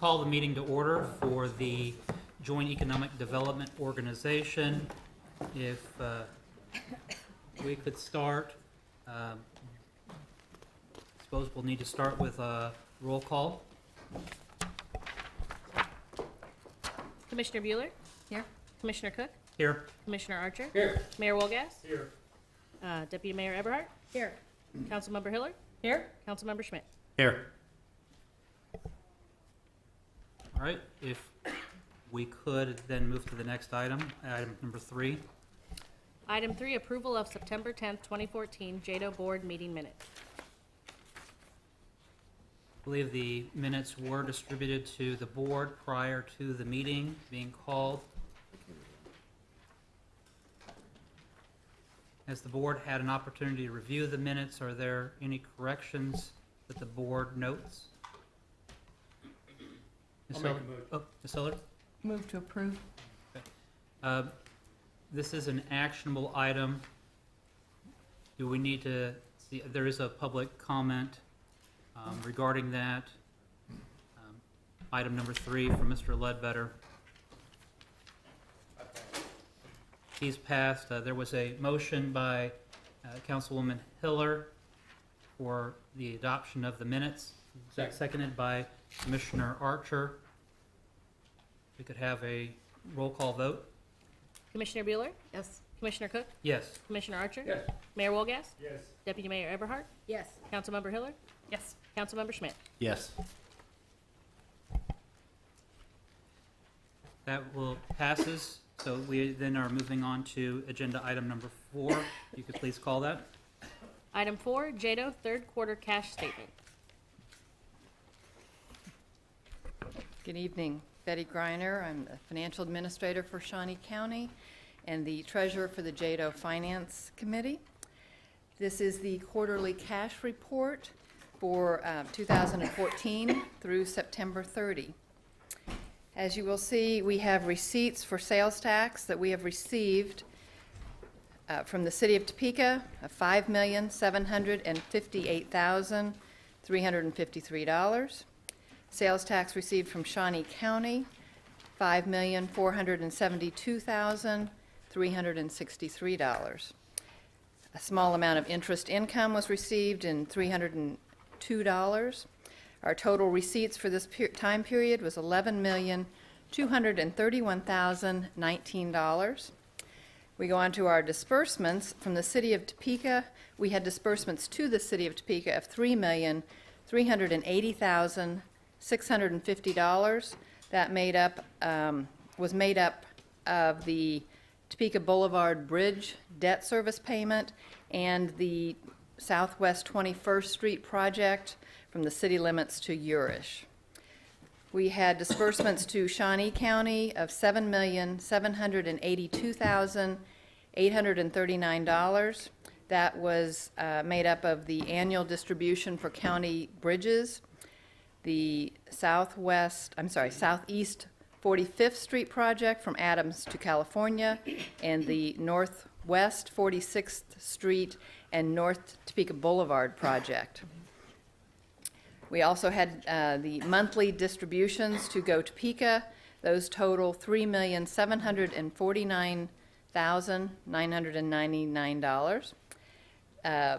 call the meeting to order for the Joint Economic Development Organization. If we could start, suppose we'll need to start with a roll call. Commissioner Bueller? Here. Commissioner Cook? Here. Commissioner Archer? Here. Mayor Wolgass? Here. Deputy Mayor Eberhardt? Here. Councilmember Hiller? Here. Councilmember Schmidt? Here. All right, if we could then move to the next item, item number 3. Item 3, approval of September 10th, 2014 JEDO Board meeting minutes. I believe the minutes were distributed to the board prior to the meeting being called. Has the board had an opportunity to review the minutes? Are there any corrections that the board notes? Ms. Hiller? Oh, Ms. Hiller? Move to approve. This is an actionable item. Do we need to see, there is a public comment regarding that. Item number 3 from Mr. Ledbetter. He's passed. There was a motion by Councilwoman Hiller for the adoption of the minutes. Seconded by Commissioner Archer. We could have a roll call vote. Commissioner Bueller? Yes. Commissioner Cook? Yes. Commissioner Archer? Yes. Mayor Wolgass? Yes. Deputy Mayor Eberhardt? Yes. Councilmember Hiller? Yes. Councilmember Schmidt? Yes. That will passes. So we then are moving on to agenda item number 4. You could please call that. Item 4, JEDO third quarter cash statement. Good evening. Betty Greiner. I'm the financial administrator for Shawnee County and the treasurer for the JEDO Finance Committee. This is the quarterly cash report for 2014 through September 30. As you will see, we have receipts for sales tax that we have received from the city of Topeka of $5,758,353. Sales tax received from Shawnee County, $5,472,363. A small amount of interest income was received in $302. Our total receipts for this time period was $11,231,019. We go on to our disbursements from the city of Topeka. We had disbursements to the city of Topeka of $3,380,650. That was made up of the Topeka Boulevard Bridge debt service payment and the Southwest 21st Street project from the city limits to Urish. We had disbursements to Shawnee County of $7,782,839. That was made up of the annual distribution for county bridges, the Southeast 45th Street project from Adams to California, and the Northwest 46th Street and North Topeka Boulevard project. We also had the monthly distributions to Go Topeka. Those total $3,749,999.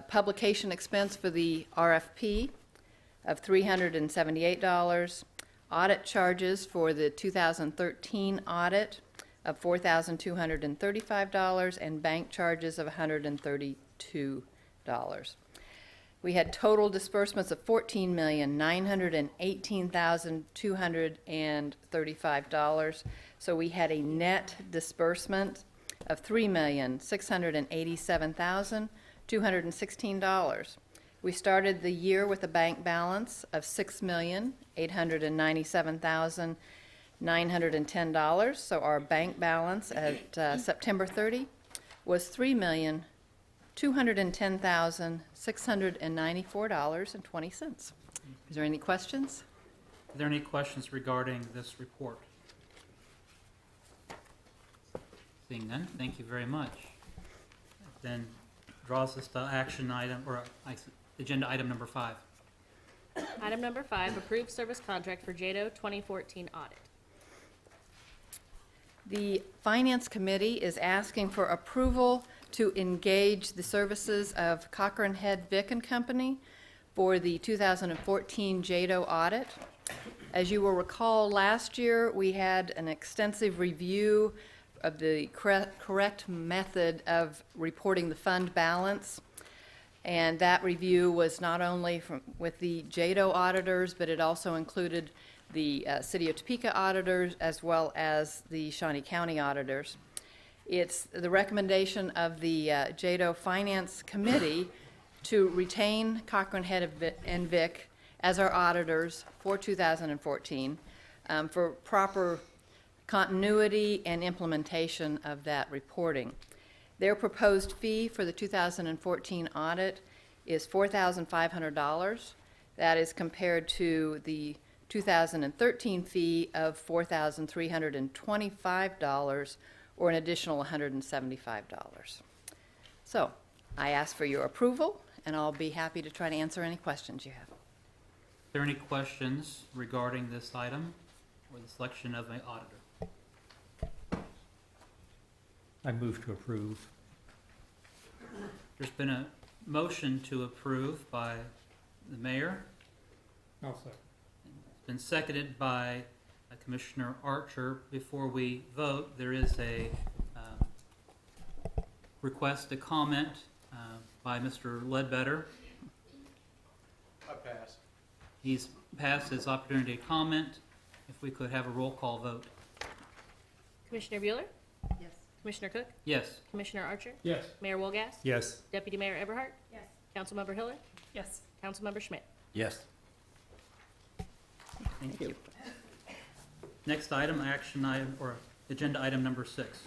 Publication expense for the RFP of $378. Audit charges for the 2013 audit of $4,235, and bank charges of $132. We had total disbursements of $14,918,235. So we had a net disbursement of $3,687,216. We started the year with a bank balance of $6,897,910. So our bank balance at September 30 was $3,210,694.20. Is there any questions? Are there any questions regarding this report? Seeing none, thank you very much. Then draws us to action item, or agenda item number 5. Item number 5, approved service contract for JEDO 2014 audit. The Finance Committee is asking for approval to engage the services of Cochran Head Vick and Company for the 2014 JEDO audit. As you will recall, last year we had an extensive review of the correct method of reporting the fund balance. And that review was not only with the JEDO auditors, but it also included the City of Topeka auditors as well as the Shawnee County auditors. It's the recommendation of the JEDO Finance Committee to retain Cochran Head and Vick as our auditors for 2014 for proper continuity and implementation of that reporting. Their proposed fee for the 2014 audit is $4,500. That is compared to the 2013 fee of $4,325, or an additional $175. So I ask for your approval, and I'll be happy to try to answer any questions you have. Are there any questions regarding this item or the selection of an auditor? I move to approve. There's been a motion to approve by the mayor. I'll second. It's been seconded by Commissioner Archer. Before we vote, there is a request to comment by Mr. Ledbetter. I pass. He's passed his opportunity to comment. If we could have a roll call vote. Commissioner Bueller? Yes. Commissioner Cook? Yes. Commissioner Archer? Yes. Mayor Wolgast? Yes. Deputy Mayor Eberhart? Yes. Councilmember Hiller? Yes. Councilmember Schmidt? Yes. Thank you. Next item, action item, or agenda item number 6.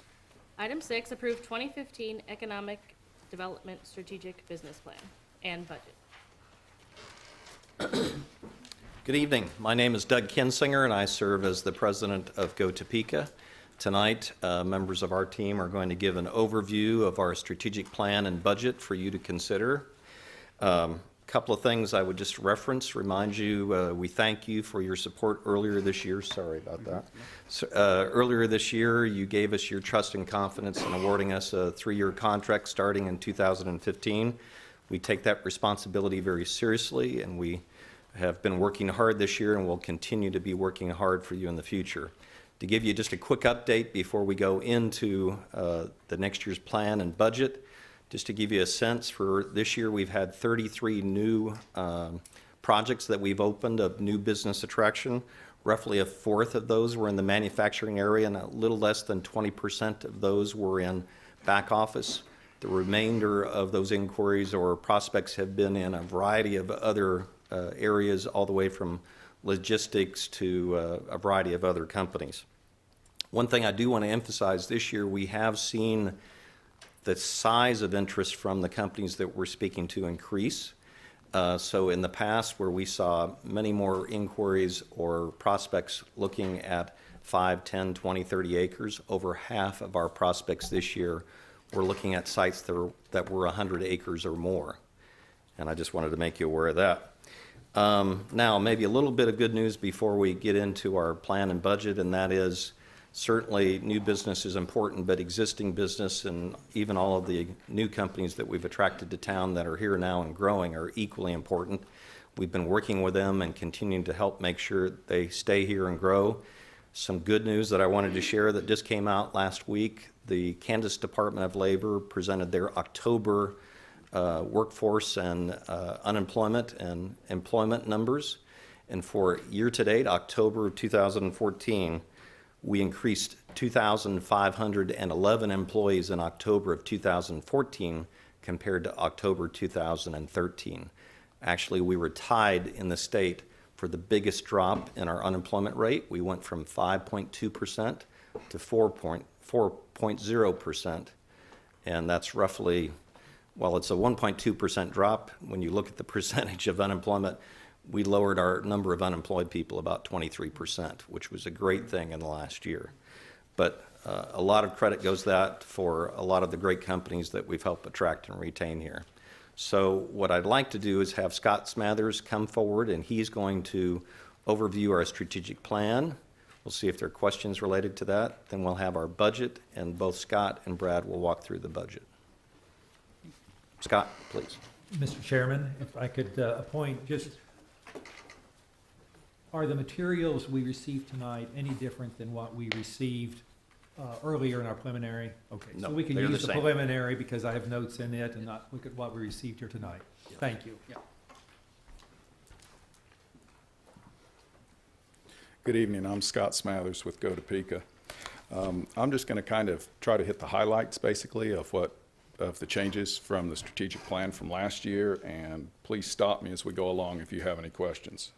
Item 6, approved 2015 Economic Development Strategic Business Plan and budget. Good evening. My name is Doug Kinsinger, and I serve as the president of Go Topeka. Tonight, members of our team are going to give an overview of our strategic plan and budget for you to consider. Couple of things I would just remind you, we thank you for your support earlier this year. Sorry about that. So, earlier this year, you gave us your trust and confidence in awarding us a 3-year contract starting in 2015. We take that responsibility very seriously, and we have been working hard this year and will continue to be working hard for you in the future. To give you just a quick update before we go into the next year's plan and budget, just to give you a sense, for this year we've had 33 new projects that we've opened of new business attraction. Roughly a fourth of those were in the manufacturing area, and a little less than 20% of those were in back office. The remainder of those inquiries or prospects have been in a variety of other areas, all the way from logistics to a variety of other companies. One thing I do want to emphasize, this year we have seen the size of interest from the companies that we're speaking to increase. So in the past, where we saw many more inquiries or prospects looking at 5, 10, 20, 30 acres, over half of our prospects this year were looking at sites that were 100 acres or more. And I just wanted to make you aware of that. Now, maybe a little bit of good news before we get into our plan and budget, and that is certainly new business is important, but existing business and even all of the new companies that we've attracted to town that are here now and growing are equally important. We've been working with them and continuing to help make sure they stay here and grow. Some good news that I wanted to share that just came out last week. The Kansas Department of Labor presented their October workforce and unemployment and employment numbers. And for year-to-date, October 2014, we increased 2,511 employees in October of 2014 compared to October 2013. Actually, we were tied in the state for the biggest drop in our unemployment rate. We went from 5.2% to 4.0%, and that's roughly, well, it's a 1.2% drop. When you look at the percentage of unemployment, we lowered our number of unemployed people about 23%, which was a great thing in the last year. But a lot of credit goes that for a lot of the great companies that we've helped attract and retain here. So what I'd like to do is have Scott Smathers come forward, and he's going to overview our strategic plan. We'll see if there are questions related to that. Then we'll have our budget, and both Scott and Brad will walk through the budget. Scott, please. Mr. Chairman, if I could appoint just, are the materials we received tonight any different than what we received earlier in our preliminary? Okay, No, so we can they're the use the same. preliminary because I have notes in it and not look at what we received here tonight. Thank you. Good evening. I'm Scott Smathers with Go Topeka. I'm just going to kind of try to hit the highlights, basically, of the changes from the strategic plan from last year, and please stop me as we go along if you have any questions.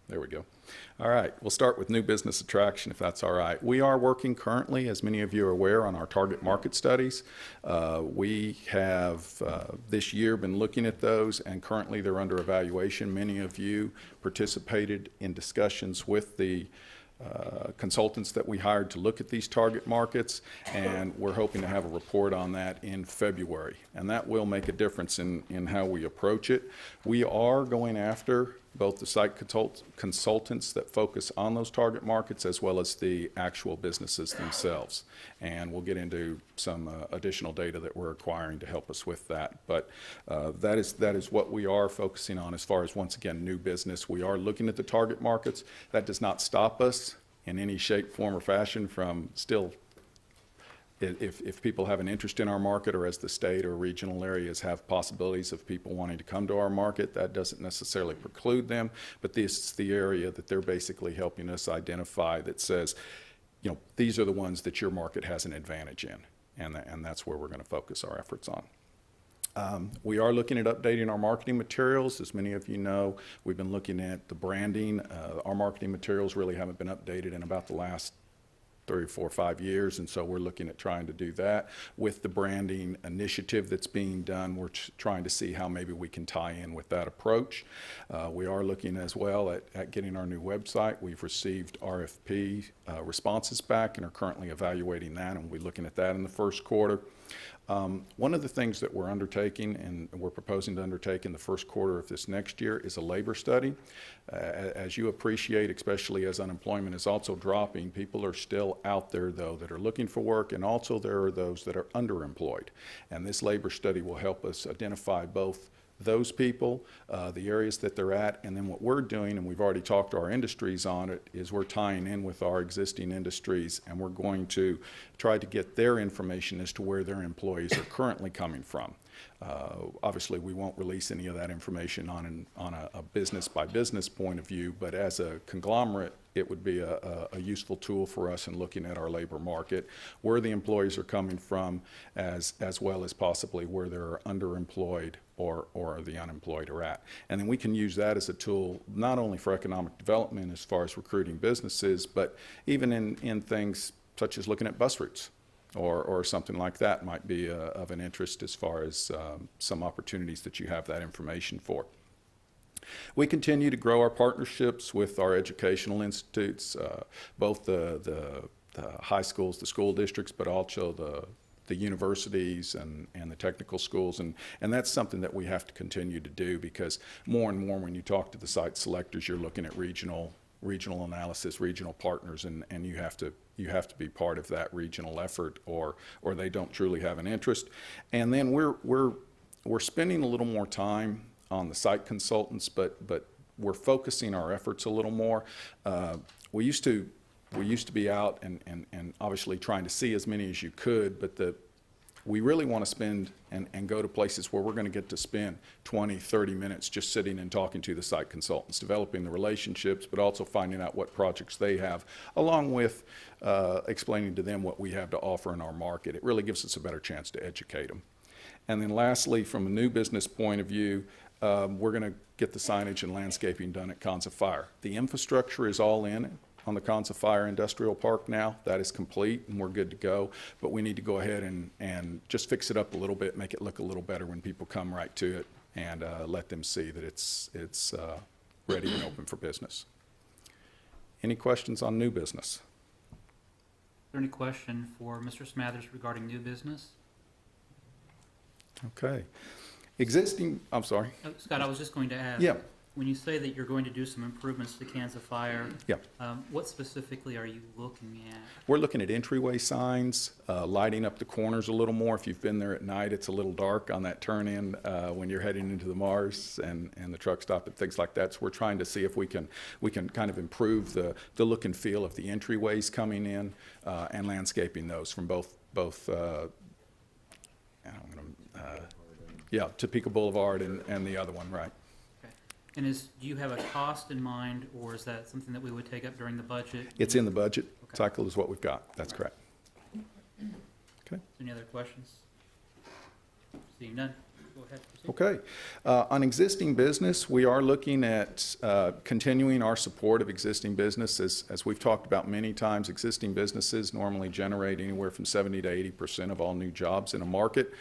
There we go. All right, we'll start with new business attraction, if that's all right. We are working currently, as many of you are aware, on our target market studies. We have this year been looking at those, and currently they're under evaluation. Many of you participated in discussions with the consultants that we hired to look at these target markets, and we're hoping to have a report on that in February. And that will make a difference in how we approach it. We are going after both the site consultants that focus on those target markets as well as the actual businesses themselves. And we'll get into some additional data that we're acquiring to help us with that. But that is what we are focusing on as far as, once again, new business. We are looking at the target markets. That does not stop us in any shape, form, or fashion from still, if people have an interest in our market, or as the state or regional areas have possibilities of people wanting to come to our market, that doesn't necessarily preclude them. But this is the area that they're basically helping us identify that says, you know, these are the ones that your market has an advantage in. And that's where we're going to focus our efforts on. We are looking at updating our marketing materials. As many of you know, we've been looking at the branding. Our marketing materials really haven't been updated in about the last 3, 4, 5 years, and so we're looking at trying to do that. With the branding initiative that's being done, we're trying to see how maybe we can tie in with that approach. We are looking as well at getting our new website. We've received RFP responses back and are currently evaluating that, and we'll be looking at that in the first quarter. One of the things that we're undertaking and we're proposing to undertake in the first quarter of this next year is a labor study. As you appreciate, especially as unemployment is also dropping, people are still out there, though, that are looking for work, and also there are those that are underemployed. And this labor study will help us identify both those people, the areas that they're at, and then what we're doing, and we've already talked to our industries on it, is we're tying in with our existing industries, and we're going to try to get their information as to where their employees are currently coming from. Obviously, we won't release any of that information on a business-by-business point of view, but as a conglomerate, it would be a useful tool for us in looking at our labor market, where the employees are coming from, as well as possibly where they're underemployed or the unemployed are at. And then we can use that as a tool not only for economic development as far as recruiting businesses, but even in things such as looking at bus routes. Or something like that might be of an interest as far as some opportunities that you have that information for. We continue to grow our partnerships with our educational institutes, both the high schools, the school districts, but also the universities and the technical schools. And that's something that we have to continue to do, because more and more when you talk to the site selectors, you're looking at regional analysis, regional partners, and you have to be part of that regional effort, or they don't truly have an interest. And then we're spending a little more time on the site consultants, but we're focusing our efforts a little more. We used to be out and obviously trying to see as many as you could, but we really want to spend and go to places where we're going to get to spend 20, 30 minutes just sitting and talking to the site consultants, developing the relationships, but also finding out what projects they have, along with explaining to them what we have to offer in our market. It really gives us a better chance to educate them. And then lastly, from a new business point of view, we're going to get the signage and landscaping done at Cons of Fire. The infrastructure is all in on the Cons of Fire Industrial Park now. That is complete and we're good to go, but we need to go ahead and just fix it up a little bit, make it look a little better when people come right to it, and let them see that it's ready and open for business. Any questions on new business? Is there any question for Mr. Smathers regarding new business? Okay. I'm sorry. Scott, I was just going to ask. Yeah. When you say that you're going to do some improvements to cans of fire, Yeah. What specifically are you looking at? We're looking at entryway signs, lighting up the corners a little more. If you've been there at night, it's a little dark on that turn-in when you're heading into the Mars and the truck stop and things like that. So we're trying to see if we can kind of improve the look and feel of the entryways coming in and landscaping those from both Topeka Boulevard and the other one, right? Okay. And do you have a cost in mind, or is that something that we would take up during the budget? It's in the budget Okay. cycle is what we've got. That's correct. Okay. Any other questions? Seeing none, go ahead. Proceed. Okay. On existing business, we are looking at continuing our support of existing businesses. As we've talked about many times, existing businesses normally generate anywhere from 70 to 80% of all new jobs in a market.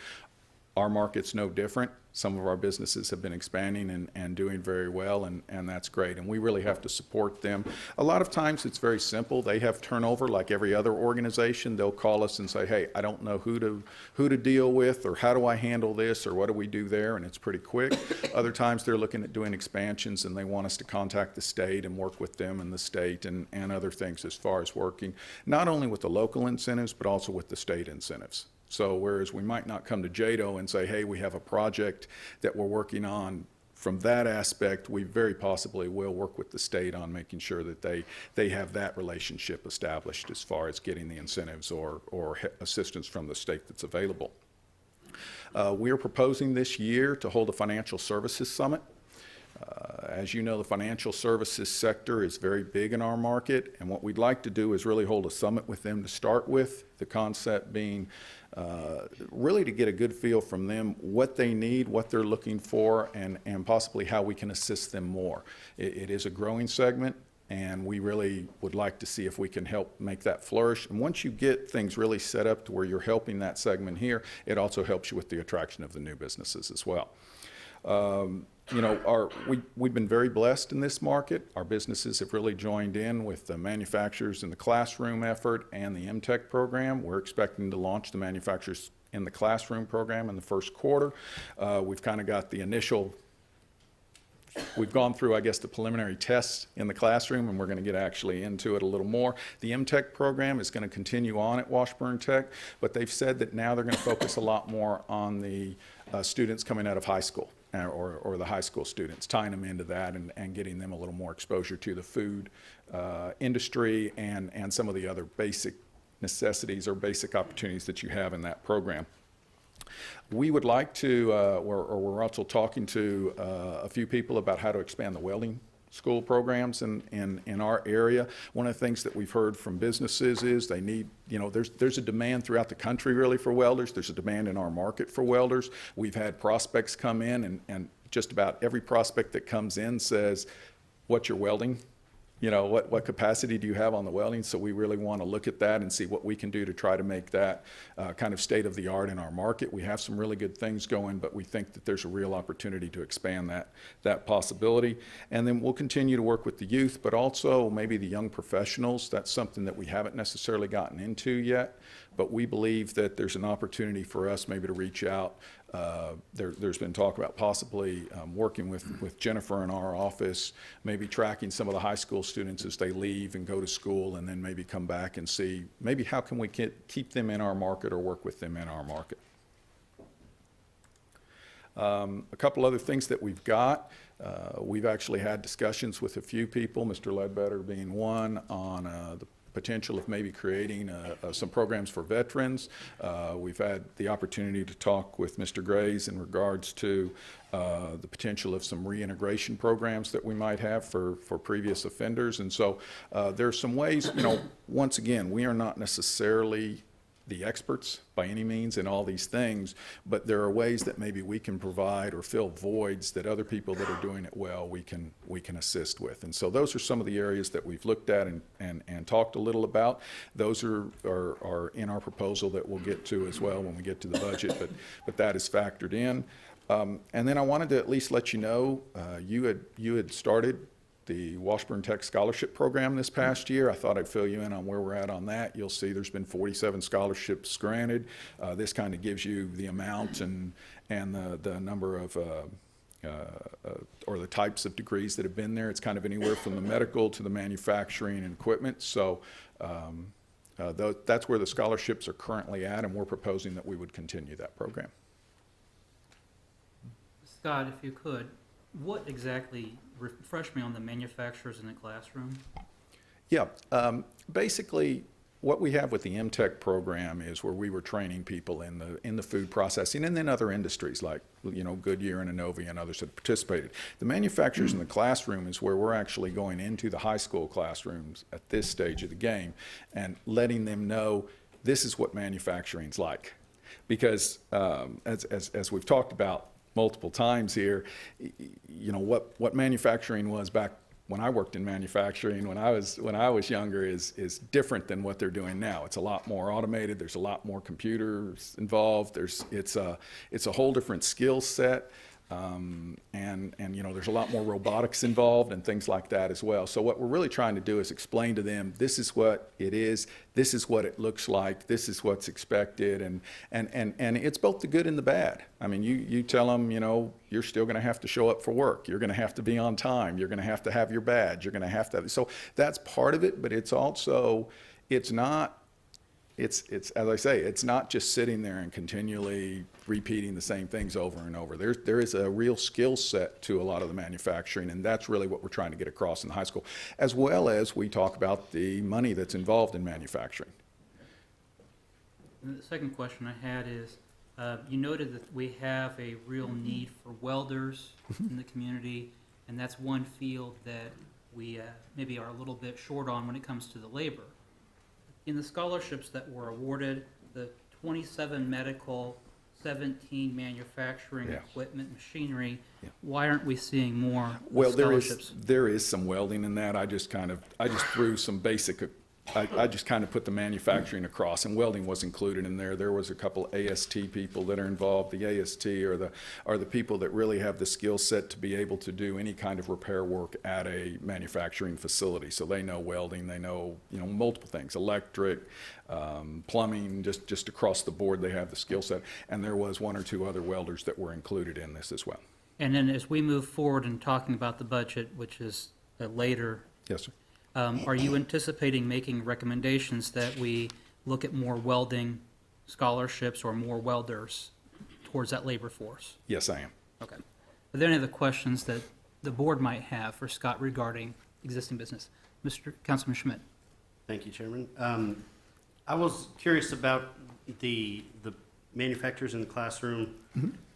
Our market's no different. Some of our businesses have been expanding and doing very well, and that's great. And we really have to support them. A lot of times it's very simple. They have turnover like every other organization. They'll call us and say, hey, I don't know who to deal with, or how do I handle this, or what do we do there, and it's pretty quick. Other times they're looking at doing expansions and they want us to contact the state and work with them and the state and other things as far as working, not only with the local incentives, but also with the state incentives. So whereas we might not come to JEDO and say, hey, we have a project that we're working on, from that aspect, we very possibly will work with the state on making sure that they have that relationship established as far as getting the incentives or assistance from the state that's available. We are proposing this year to hold a financial services summit. As you know, the financial services sector is very big in our market, and what we'd like to do is really hold a summit with them to start with, the concept being really to get a good feel from them what they need, what they're looking for, and possibly how we can assist them more. It is a growing segment, and we really would like to see if we can help make that flourish. And once you get things really set up to where you're helping that segment here, it also helps you with the attraction of the new businesses as well. You know, we've been very blessed in this market. Our businesses have really joined in with the manufacturers in the classroom effort and the MTech program. We're expecting to launch the manufacturers in the classroom program in the first quarter. We've kind of got the initial, we've gone through, I guess, the preliminary tests in the classroom, and we're going to get actually into it a little more. The MTech program is going to continue on at Washburn Tech, but they've said that now they're going to focus a lot more on the students coming out of high school. Or the high school students, tying them into that and getting them a little more exposure to the food industry and some of the other basic necessities or basic opportunities that you have in that program. We would like to, we're also talking to a few people about how to expand the welding school programs in our area. One of the things that we've heard from businesses is they need, you know, there's a demand throughout the country really for welders. There's a demand in our market for welders. We've had prospects come in and just about every prospect that comes in says, what's your welding? You know, what capacity do you have on the welding? So we really want to look at that and see what we can do to try to make that kind of state of the art in our market. We have some really good things going, but we think that there's a real opportunity to expand that possibility. And then we'll continue to work with the youth, but also maybe the young professionals. That's something that we haven't necessarily gotten into yet, but we believe that there's an opportunity for us maybe to reach out. There's been talk about possibly working with Jennifer in our office, maybe tracking some of the high school students as they leave and go to school, and then maybe come back and see maybe how can we keep them in our market or work with them in our market. A couple other things that we've got. We've actually had discussions with a few people, Mr. Ledbetter being one, on the potential of maybe creating some programs for veterans. We've had the opportunity to talk with Mr. Grays in regards to the potential of some reintegration programs that we might have for previous offenders. And so there's some ways, you know, once again, we are not necessarily the experts by any means in all these things, but there are ways that maybe we can provide or fill voids that other people that are doing it well we can assist with. And so those are some of the areas that we've looked at and talked a little about. Those are in our proposal that we'll get to as well when we get to the budget, but that is factored in. And then I wanted to at least let you know, you had started the Washburn Tech Scholarship Program this past year. I thought I'd fill you in on where we're at on that. You'll see there's been 47 scholarships granted. This kind of gives you the amount and the number of or the types of degrees that have been there. It's kind of anywhere from the medical to the manufacturing and equipment. So that's where the scholarships are currently at, and we're proposing that we would continue that program. Scott, if you could, what exactly, refresh me on the manufacturers in the classroom? Yeah, basically, what we have with the MTech program is where we were training people in the food processing and then other industries like, you know, Goodyear and Innovia and others that participated. The manufacturers in the classroom is where we're actually going into the high school classrooms at this stage of the game and letting them know this is what manufacturing's like. Because as we've talked about multiple times here, you know, what manufacturing was back when I worked in manufacturing, when I was younger, is different than what they're doing now. It's a lot more automated. There's a lot more computers involved. It's a whole different skill set, and you know, there's a lot more robotics involved and things like that as well. So what we're really trying to do is explain to them this is what it is, this is what it looks like, this is what's expected, and it's both the good and the bad. I mean, you tell them, you know, you're still going to have to show up for work. You're going to have to be on time. You're going to have your badge. You're going to have, so that's part of it, but it's also, it's as I say, it's not just sitting there and continually repeating the same things over and over. There is a real skill set to a lot of the manufacturing, and that's really what we're trying to get across in the high school, as well as we talk about the money that's involved in manufacturing. And the second question I had is, you noted that we have a real need for welders in the community, and that's one field that we maybe are a little bit short on when it comes to the labor. In the scholarships that were awarded, the 27 medical, 17 manufacturing, Yeah. equipment, machinery, Yeah. why aren't we seeing more Well, scholarships? there is some welding in that. I just threw some basic, I just kind of put the manufacturing across, and welding was included in there. There was a couple AST people that are involved. The AST are the people that really have the skill set to be able to do any kind of repair work at a manufacturing facility. So they know welding, they know, you know, multiple things, electric, plumbing, just across the board. They have the skill set. And there was one or two other welders that were included in this as well. And then as we move forward in talking about the budget, which is later, Yes, sir. are you anticipating making recommendations that we look at more welding scholarships or more welders towards that labor force? Yes, I am. Okay. Are there any other questions that the board might have for Scott regarding existing business? Councilman Schmidt. Thank you, Chairman. I was curious about the manufacturers in the classroom,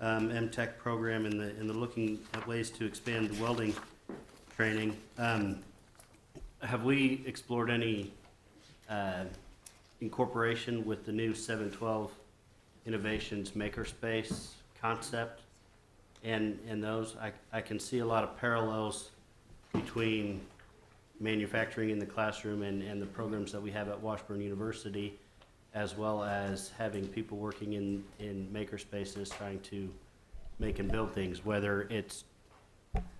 MTech program, and the looking at ways to expand the welding training. Have we explored any incorporation with the new 712 Innovations Makerspace concept? And those, I can see a lot of parallels between manufacturing in the classroom and the programs that we have at Washburn University, as well as having people working in makerspaces trying to make and build things, whether it's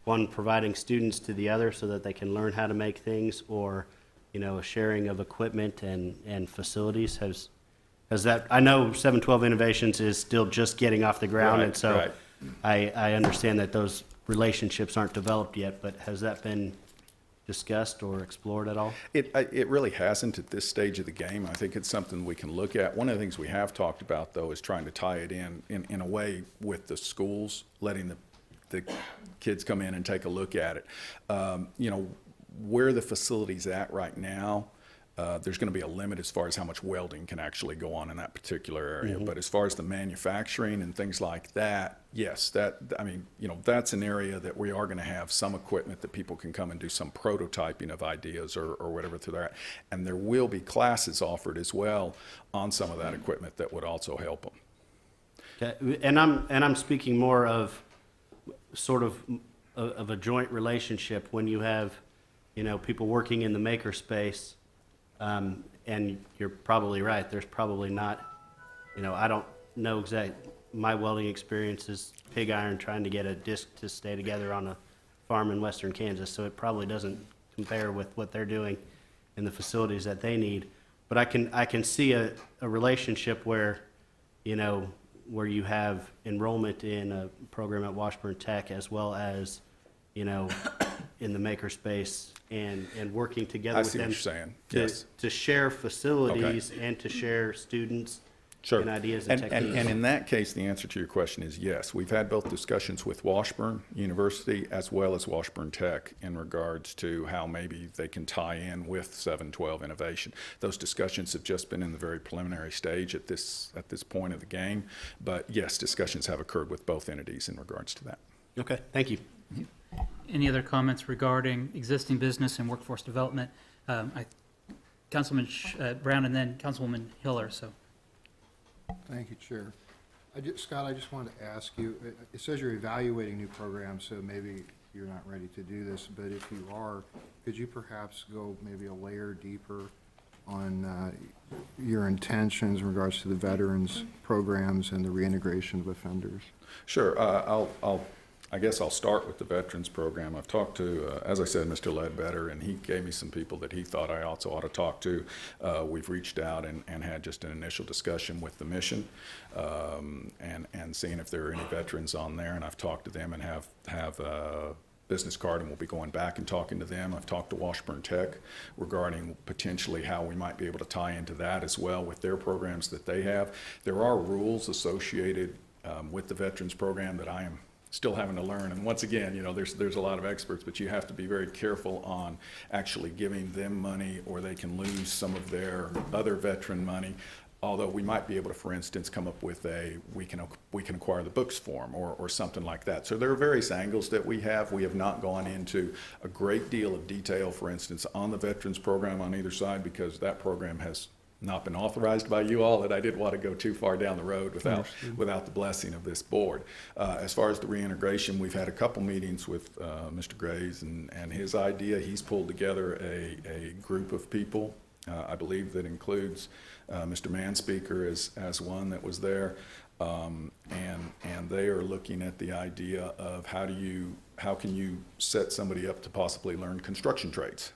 one providing students to the other so that they can learn how to make things, or, you know, a sharing of equipment and facilities. Has that, I know 712 Innovations is still just getting off the ground, and so Right. I understand that those relationships aren't developed yet, but has that been discussed or explored at all? It really hasn't at this stage of the game. I think it's something we can look at. One of the things we have talked about, though, is trying to tie it in a way with the schools, letting the kids come in and take a look at it. You know, where the facility's at right now, there's going to be a limit as far as how much welding can actually go on in that particular area. But as far as the manufacturing and things like that, yes, I mean, you know, that's an area that we are going to have some equipment that people can come and do some prototyping of ideas or whatever through that. And there will be classes offered as well on some of that equipment that would also help them. Okay, and I'm speaking more of sort of a joint relationship when you have, you know, people working in the maker space, and you're probably right, there's probably not, you know, I don't know my welding experience is pig iron trying to get a disc to stay together on farm in western Kansas, so it probably doesn't compare with what they're doing in the facilities that they need. But I can see a relationship where, you know, where you have enrollment in a program at Washburn Tech as well as, you know, in the makerspace and working together I with see what them you're saying, to, yes. to share facilities and to share students Sure. and ideas and techniques. And in that case, the answer to your question is yes. We've had both discussions with Washburn University as well as Washburn Tech in regards to how maybe they can tie in with 712 Innovation. Those discussions have just been in the very preliminary stage at this point of the game. But yes, discussions have occurred with both entities in regards to that. Okay, thank you. Any other comments regarding existing business and workforce development? Councilman Brown and then Councilwoman Hiller, so. Thank you, Chair. Scott, I just wanted to ask you, it says you're evaluating new programs, so maybe you're not ready to do this, but if you are, could you perhaps go maybe a layer deeper on your intentions in regards to the veterans programs and the reintegration of offenders? Sure. I guess I'll start with the Veterans Program. I've talked to, as I said, Mr. Ledbetter, and he gave me some people that he thought I also ought to talk to. We've reached out and had just an initial discussion with the mission and seeing if there are any veterans on there. And I've talked to them and have a business card, and we'll be going back and talking to them. I've talked to Washburn Tech regarding potentially how we might be able to tie into that as well with their programs that they have. There are rules associated with the Veterans Program that I am still having to learn. And once again, you know, there's a lot of experts, but you have to be very careful on actually giving them money, or they can lose some of their other veteran money. Although we might be able to, for instance, come up with we can acquire the books form or something like that. So there are various angles that we have. We have not gone into a great deal of detail, for instance, on the Veterans Program on either side, because that program has not been authorized by you all, that I didn't want to go too far down the road without the blessing of this board. As far as the reintegration, we've had a couple meetings with Mr. Grays and his idea. He's pulled together a group of people, I believe that includes Mr. Manspeaker as one that was there, and they are looking at the idea of how can you set somebody up to possibly learn construction trades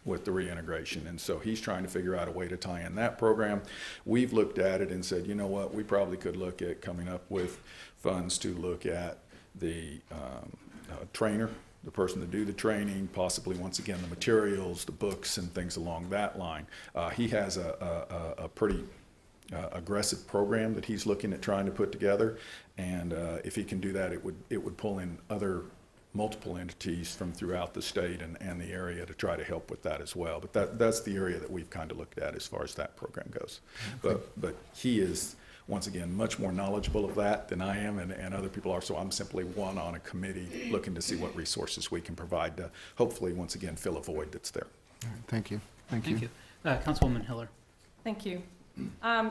with the reintegration. And so he's trying to figure out a way to tie in that program. We've looked at it and said, you know what, we probably could look at coming up with funds to look at the trainer, the person to do the training, possibly, once again, the materials, the books, and things along that line. He has a pretty aggressive program that he's looking at trying to put together, and if he can do that, it would pull in multiple entities from throughout the state and the area to try to help with that as well. But that's the area that we've kind of looked at as far as that program goes. But he is, once again, much more knowledgeable of that than I am, and other people are. So I'm simply one on a committee looking to see what resources we can provide to hopefully, once again, fill a void that's there. All right, thank you. Thank you. Councilwoman Hiller. Thank you.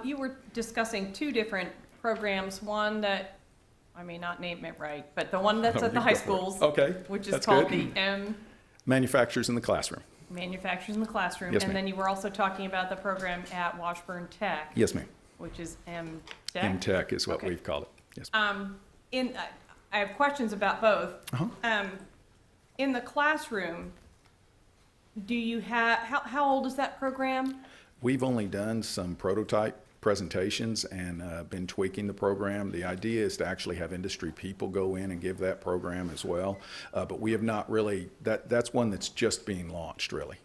You were discussing two different programs, one that, I may not name it right, but the one that's at the high schools. Okay, which is that's called good. the Manufacturers in the classroom. Manufacturers in the Classroom. Yes, And ma'am. then you were also talking about the program at Washburn Tech. Yes, ma'am. Which is MTech. MTech is what Okay. we've called it. Yes. I have questions about both. Uh-huh. In the classroom, do you have, how old is that program? We've only done some prototype presentations and been tweaking the program. The idea is to actually have industry people go in and give that program as well. But we have not really, that's one that's just being launched, really.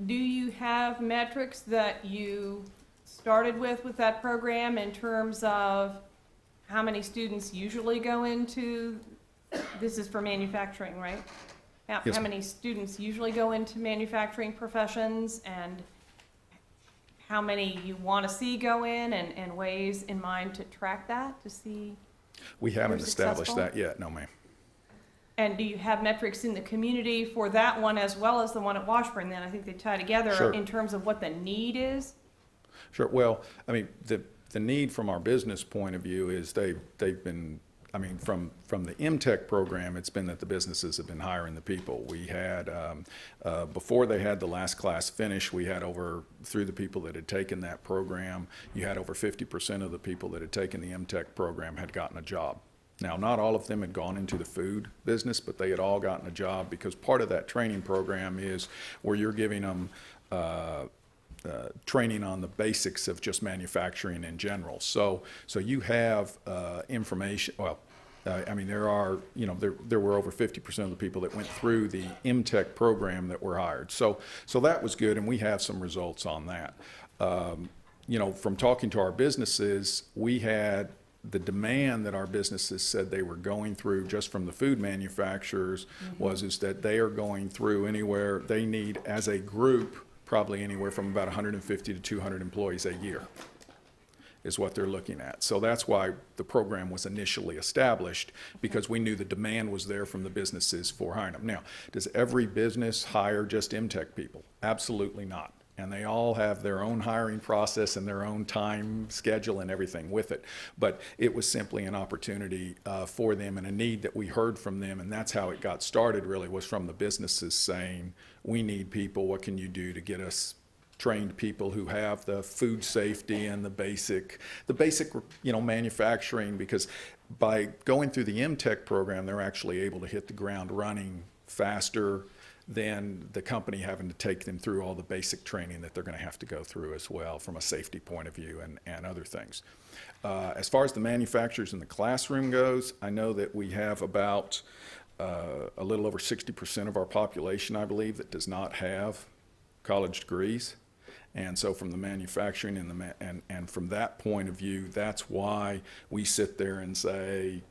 Do you have metrics that you started with that program in terms of how many students usually go into, this is for manufacturing, right? Yes, How ma'am. many students usually go into manufacturing professions, and how many you want to see go in, and ways in mind to track that, to see? We haven't You're established successful? that yet, no, ma'am. And do you have metrics in the community for that one as well as the one at Washburn? Then I think they tie together Sure. in terms of what the need is. Sure. Well, I mean, the need from our business point of view is they've been, I mean, from the MTech program, it's been that the businesses have been hiring the people. We had, before they had the last class finish, we had through the people that had taken that program, you had over 50% of the people that had taken the MTech program had gotten a job. Now, not all of them had gone into the food business, but they had all gotten a job, because part of that training program is where you're giving them training on the basics of just manufacturing in general. So you have information, well, I mean, there are, there were over 50% of the people that went through the MTech program that were hired. So that was good, and we have some results on that. From talking to our businesses, we had the demand that our businesses said they were going through just from the food manufacturers is that they are going through anywhere, they need as a group, probably anywhere from about 150 to 200 employees a year is what they're looking at. So that's why the program was initially established, because we knew the demand was there from the businesses for hiring them. Now, does every business hire just MTech people? Absolutely not. And they all have their own hiring process and their own time schedule and everything with it. But it was simply an opportunity for them and a need that we heard from them. And that's how it got started, really, was from the businesses saying, we need people. What can you do to get us trained people who have the food safety and the basic, manufacturing? Because by going through the MTech program, they're actually able to hit the ground running faster than the company having to take them through all the basic training that they're going to have to go through as well from a safety point of view and other things. As far as the manufacturers in the classroom goes, I know that we have about a little over 60% of our population, I believe, that does not have college degrees. And so from the manufacturing and from that point of view, that's why we sit there and say,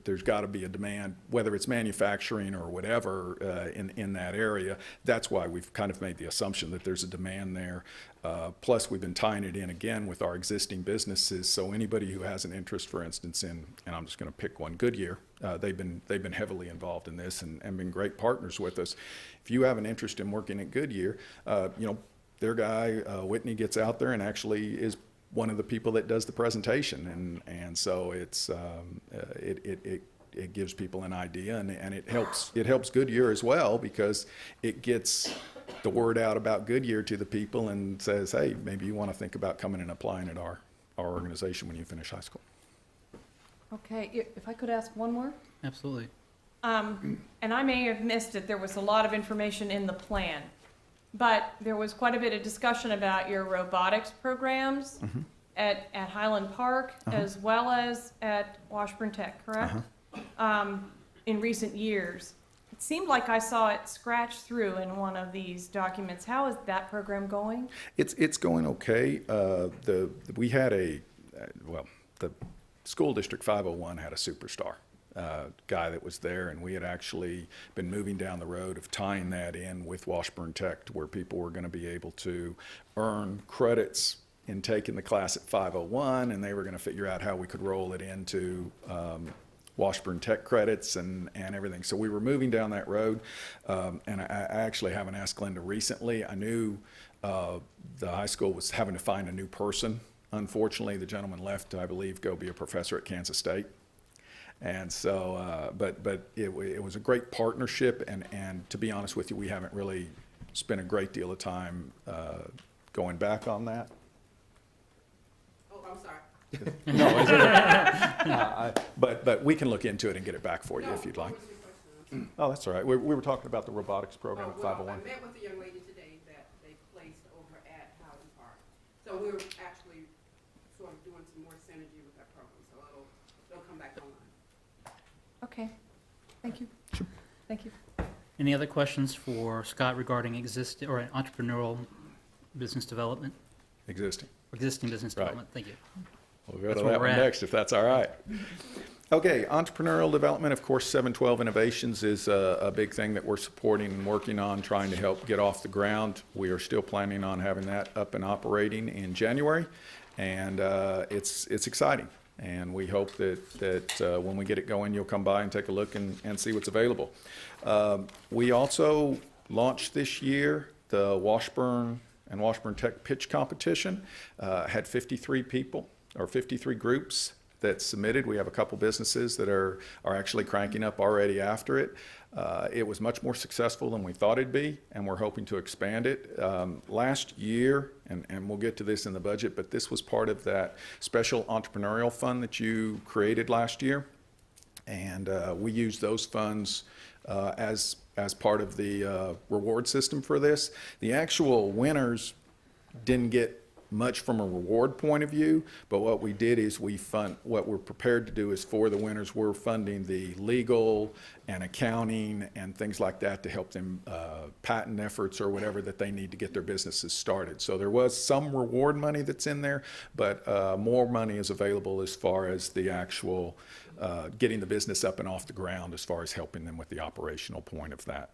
there's got to be a demand, whether it's manufacturing or whatever in that area. That's why we've kind of made the assumption that there's a demand there. Plus, we've been tying it in again with our existing businesses. So anybody who has an interest, for instance, and I'm just going to pick one, Goodyear, they've been heavily involved in this and been great partners with us. If you have an interest in working at Goodyear, their guy, Whitney, gets out there and actually is one of the people that does the presentation, and so it's it gives people an idea, and it helps Goodyear as well, because it gets the word out about Goodyear to the people and says, hey, maybe you want to think about coming and applying at our organization when you finish high school. Okay, if I could ask one more? Absolutely. And I may have missed it, there was a lot of information in the plan, but there was quite a bit of discussion about your robotics programs at Highland Park as well as at Washburn Tech, correct? In recent years. It seemed like I saw it scratched through in one of these documents. How is that program going? It's going okay. We had the school district 501 had a superstar guy that was there, and we had actually been moving down the road of tying that in with Washburn Tech to where people were going to be able to earn credits in taking the class at 501, and they were going to figure out how we could roll it into Washburn Tech credits and everything. So we were moving down that road, and I actually haven't asked Glenda recently. I knew the high school was having to find a new person. Unfortunately, the gentleman left, I believe, go be a professor at Kansas State. And so, but it was a great partnership, and to be honest with you, we haven't really spent a great deal of time going back on that. Oh, I'm sorry. No, it's but we can look into it and get it back for you if you'd like. Oh, that's all right. We were talking about the robotics program at 501. I met with a young lady today that they placed over at Highland Park. So we're actually sort of doing some more synergy with that program, so it'll come back online. Okay, thank you. Sure. Thank you. Any other questions for Scott regarding entrepreneurial business development? Existing. Existing business Right. development, thank you. We'll go That's to where that we're one at. next, if that's all right. Okay, entrepreneurial development, of course, 712 Innovations is a big thing that we're supporting and working on, trying to help get off the ground. We are still planning on having that up and operating in January, and it's exciting. And we hope that when we get it going, you'll come by and take a look and see what's available. We also launched this year the Washburn and Washburn Tech Pitch Competition. Had 53 people, or 53 groups that submitted. We have a couple businesses that are actually cranking up already after it. It was much more successful than we thought it'd be, and we're hoping to expand it. Last year, and we'll get to this in the budget, but this was part of that special entrepreneurial fund that you created last year. And we use those funds as part of the reward system for this. The actual winners didn't get much from a reward point of view, but what we did is what we're prepared to do is for the winners, we're funding the legal and accounting and things like that to help them patent efforts or whatever that they need to get their businesses started. So there was some reward money that's in there, but more money is available as far as the actual getting the business up and off the ground, as far as helping them with the operational point of that.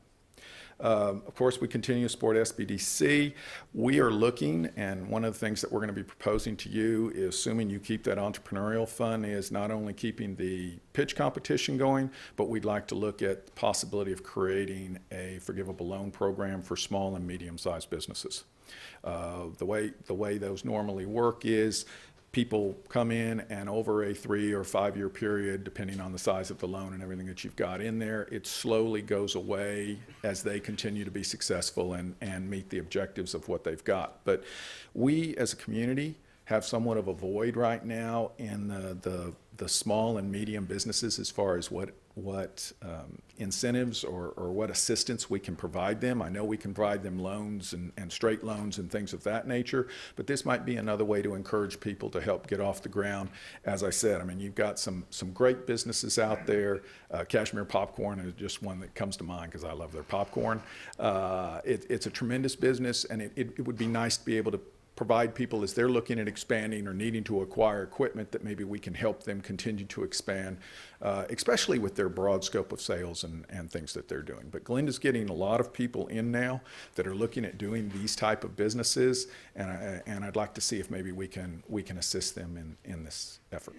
Of course, we continue to support SBDC. We are looking, and one of the things that we're going to be proposing to you is, assuming you keep that entrepreneurial fund, is not only keeping the pitch competition going, but we'd like to look at the possibility of creating a forgivable loan program for small and medium-sized businesses. The way those normally work is people come in, and over a 3 or 5 year period, depending on the size of the loan and everything that you've got in there, it slowly goes away as they continue to be successful and meet the objectives of what they've got. But we as a community have somewhat of a void right now in the small and medium businesses as far as what incentives or what assistance we can provide them. I know we can provide them loans and straight loans and things of that nature, but this might be another way to encourage people to help get off the ground. As I said, I mean, you've got some great businesses out there. Cashmere Popcorn is just one that comes to mind because I love their popcorn. It's a tremendous business, and it would be nice to be able to provide people as they're looking at expanding or needing to acquire equipment that maybe we can help them continue to expand, especially with their broad scope of sales and things that they're doing. But Glenda's getting a lot of people in now that are looking at doing these type of businesses, and I'd like to see if maybe we can assist them in this effort.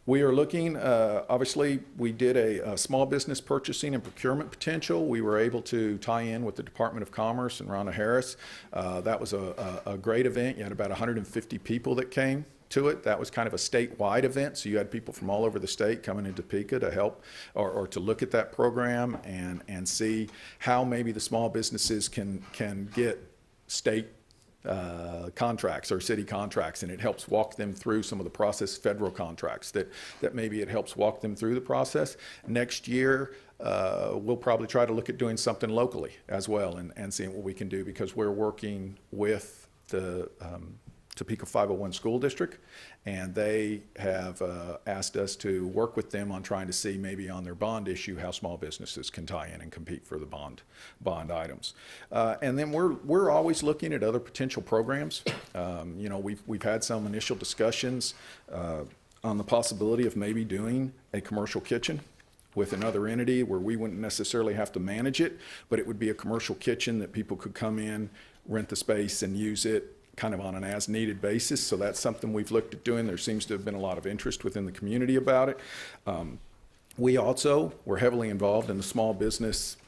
We are looking, obviously, we did a small business purchasing and procurement potential. We were able to tie in with the Department of Commerce and Rhonda Harris. That was a great event. You had about 150 people that came to it. That was kind of a statewide event, so you had people from all over the state coming into Topeka to help or to look at that program and see how maybe the small businesses can get state contracts or city contracts, and it helps walk them through some of the process, federal contracts that maybe it helps walk them through the process. Next year, we'll probably try to look at doing something locally as well and seeing what we can do, because we're working with the Topeka 501 School District, and they have asked us to work with them on trying to see maybe on their bond issue how small businesses can tie in and compete for the bond items. And then we're always looking at other potential programs. You know, we've had some initial discussions on the possibility of maybe doing a commercial kitchen with another entity where we wouldn't necessarily have to manage it, but it would be a commercial kitchen that people could come in, rent the space, and use it kind of on an as-needed basis. So that's something we've looked at doing. There seems to have been a lot of interest within the community about it. We also were heavily involved in the small business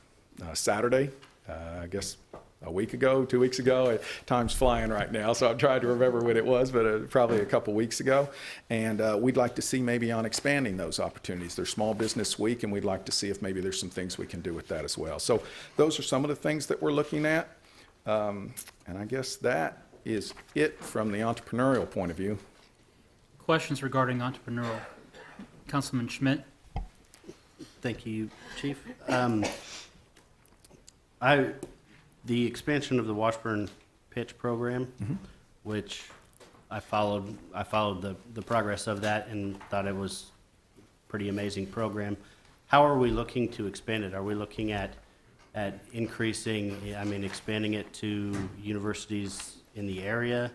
Saturday, I guess a week ago, 2 weeks ago. Time's flying right now, so I'm trying to remember when it was, but probably a couple weeks ago. And we'd like to see maybe on expanding those opportunities. There's Small Business Week, and we'd like to see if maybe there's some things we can do with that as well. So those are some of the things that we're looking at. And I guess that is it from the entrepreneurial point of view. Questions regarding entrepreneurial? Councilman Schmidt? Thank you, Chief. The expansion of the Washburn Pitch Program, which I followed the progress of that and thought it was a pretty amazing program. How are we looking to expand it? Are we looking at increasing, expanding it to universities in the area,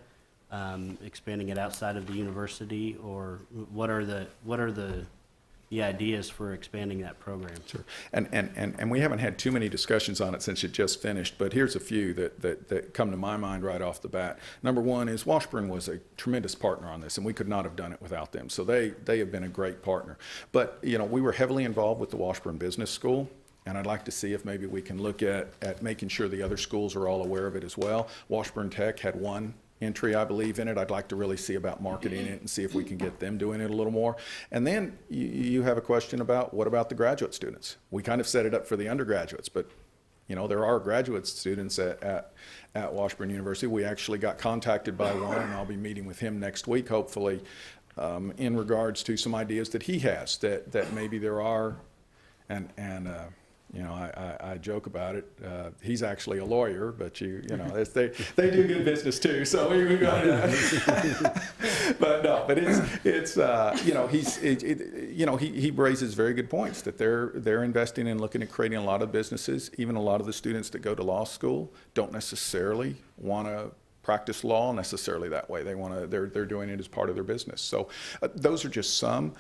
expanding it outside of the university, or what are the ideas for expanding that program? Sure. And we haven't had too many discussions on it since it just finished, but here's a few that come to my mind right off the bat. Number one is Washburn was a tremendous partner on this, and we could not have done it without them. So they have been a great partner. But, you know, we were heavily involved with the Washburn Business School, and I'd like to see if maybe we can look at making sure the other schools are all aware of it as well. Washburn Tech had one entry, I believe, in it. I'd like to really see about marketing it and see if we can get them doing it a little more. And then you have a question about what about the graduate students? We kind of set it up for the undergraduates, but you know, there are graduate students at Washburn University. We actually got contacted by one, and I'll be meeting with him next week, hopefully, in regards to some ideas that he has that maybe there are, and you know, I joke about it. He's actually a lawyer, but you know, they do good business too. So we got but it's you know, you know, he raises very good points that they're investing in looking at creating a lot of businesses. Even a lot of the students that go to law school don't necessarily want to practice law necessarily that way. They're doing it as part of their business. So those are just some.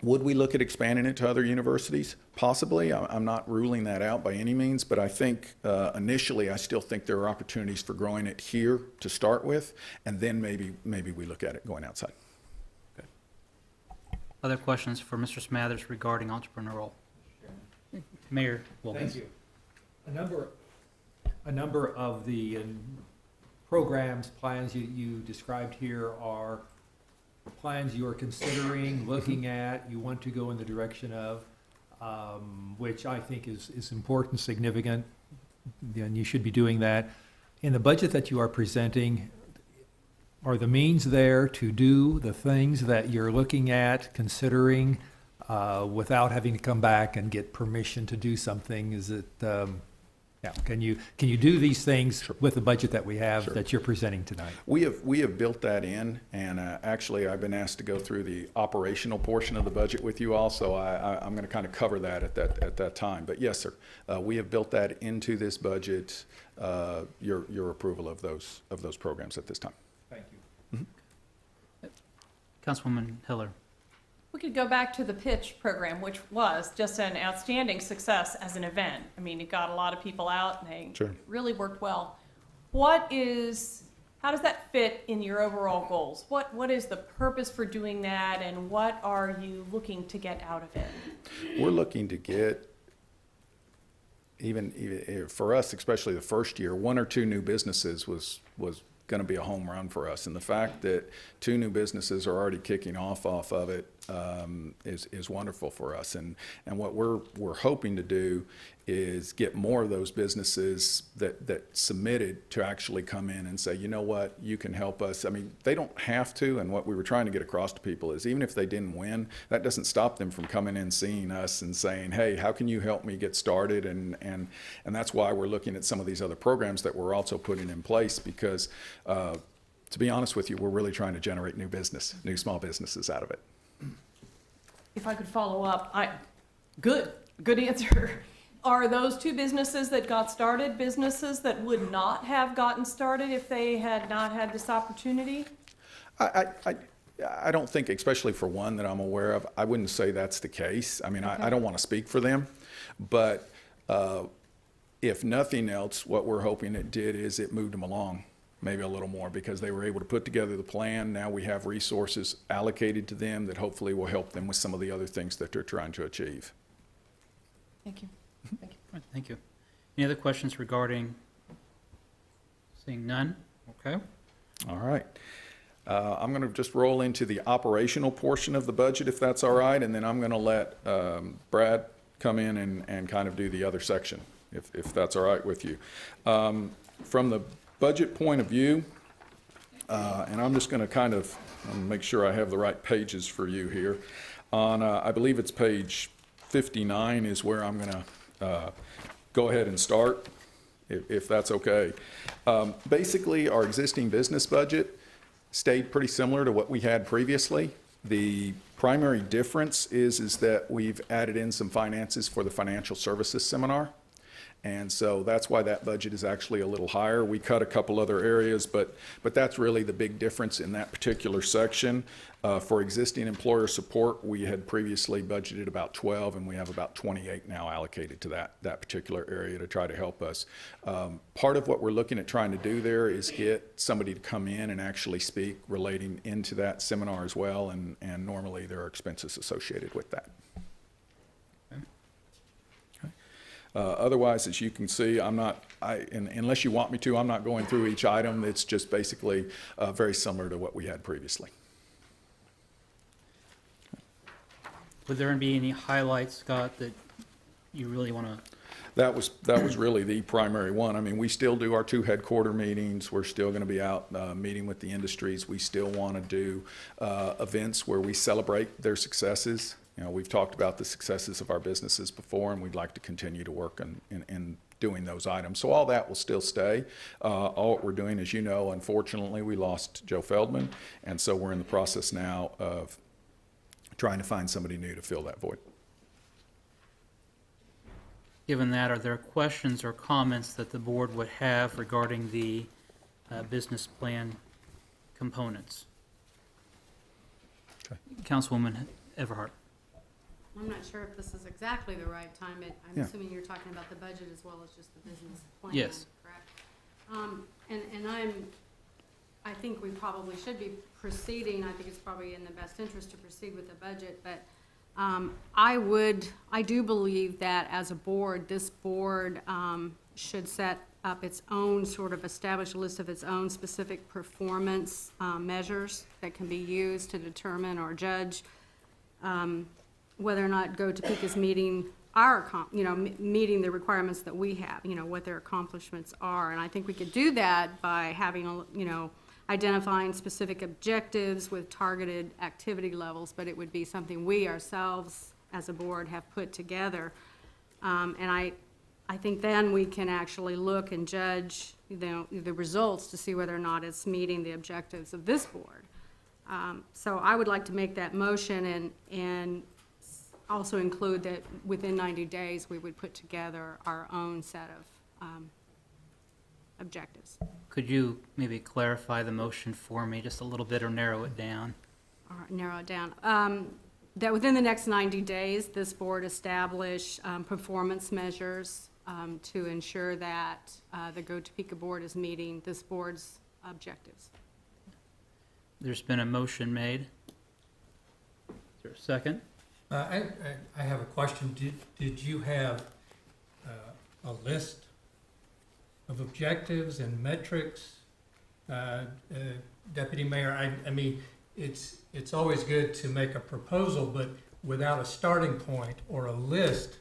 Would we look at expanding it to other universities? Possibly. I'm not ruling that out by any means, but I think initially I still think there are opportunities for growing it here to start with, and then maybe we look at it going outside. Okay. Other questions for Mr. Smathers regarding entrepreneurial? Mayor Wilkins. Thank you. A number of the programs, plans you described here are plans you are considering, looking at, you want to go in the direction of, which I think is important, significant, then you should be doing that. In the budget that you are presenting, are the means there to do the things that you're looking at, considering, without having to come back and get permission to do something? Is it, yeah, can you do these things with the budget that we have that you're presenting tonight? We have built that in, and actually I've been asked to go through the operational portion of the budget with you all, so I'm going to kind of cover that at that time. But yes, sir, we have built that into this budget. Your approval of those programs at this time. Thank you. Councilwoman Hiller. We could go back to the pitch program, which was just an outstanding success as an event. I mean, it got a lot of people out and they really worked well. How does that fit in your overall goals? What is the purpose for doing that, and what are you looking to get out of it? We're looking to get, even for us, especially the first year, 1 or 2 new businesses was going to be a home run for us. And the fact that 2 new businesses are already kicking off of it is wonderful for us. And what we're hoping to do is get more of those businesses that submitted to actually come in and say, you know what, you can help us. I mean, they don't have to, and what we were trying to get across to people is even if they didn't win, that doesn't stop them from coming in, seeing us and saying, hey, how can you help me get started? And that's why we're looking at some of these other programs that we're also putting in place, because to be honest with you, we're really trying to generate new small businesses out of it. If I could follow up, good answer. Are those 2 businesses that got started businesses that would not have gotten started if they had not had this opportunity? I don't think, especially for one that I'm aware of, I wouldn't say that's the case. I mean, Okay. I don't want to speak for them, but if nothing else, what we're hoping it did is it moved them along maybe a little more, because they were able to put together the plan. Now we have resources allocated to them that hopefully will help them with some of the other things that they're trying to achieve. Thank you. All right, thank you. Any other questions regarding? Seeing none, okay. All right. I'm going to just roll into the operational portion of the budget, if that's all right, and then I'm going to let Brad come in and kind of do the other section, if that's all right with you. From the budget point of view, and I'm just going to kind of make sure I have the right pages for you here. On, I believe it's page 59 is where I'm going to go ahead and start, if that's okay. Basically, our existing business budget stayed pretty similar to what we had previously. The primary difference is that we've added in some finances for the financial services seminar. And so that's why that budget is actually a little higher. We cut a couple other areas, but that's really the big difference in that particular section. For existing employer support, we had previously budgeted about 12, and we have about 28 now allocated to that particular area to try to help us. Part of what we're looking at trying to do there is get somebody to come in and actually speak relating into that seminar as well, and normally there are expenses associated with that. Otherwise, as you can see, unless you want me to, I'm not going through each item. It's just basically very similar to what we had previously. Would there be any highlights, Scott, that you really want to? That was really the primary one. I mean, we still do our 2 headquarter meetings. We're still going to be out meeting with the industries. We still want to do events where we celebrate their successes. You know, we've talked about the successes of our businesses before, and we'd like to continue to work in doing those items. So all that will still stay. All what we're doing, as you know, unfortunately, we lost Joe Feldman, and so we're in the process now of trying to find somebody new to fill that void. Given that, are there questions or comments that the board would have regarding the business plan components? Okay. Councilwoman Everhart. I'm not sure if this is exactly the right time. I'm Yeah. assuming you're talking about the budget as well as just the business plan. Yes. Correct? I think we probably should be proceeding. I think it's probably in the best interest to proceed with the budget, but I do believe that as a board, this board should set up its own, sort of establish a list of its own specific performance measures that can be used to determine or judge whether or not Go Topeka's meeting meeting the requirements that we have, what their accomplishments are. And I think we could do that by having, identifying specific objectives with targeted activity levels, but it would be something we ourselves as a board have put together. And I think then we can actually look and judge, the results to see whether or not it's meeting the objectives of this board. So I would like to make that motion and also include that within 90 days, we would put together our own set of objectives. Could you maybe clarify the motion for me just a little bit or narrow it down? Or narrow it down. That within the next 90 days, this board establish performance measures to ensure that the Go Topeka board is meeting this board's objectives. There's been a motion made. Is there a second? I have a question. Did you have a list of objectives and metrics? Deputy Mayor, I mean, it's always good to make a proposal, but without a starting point or a list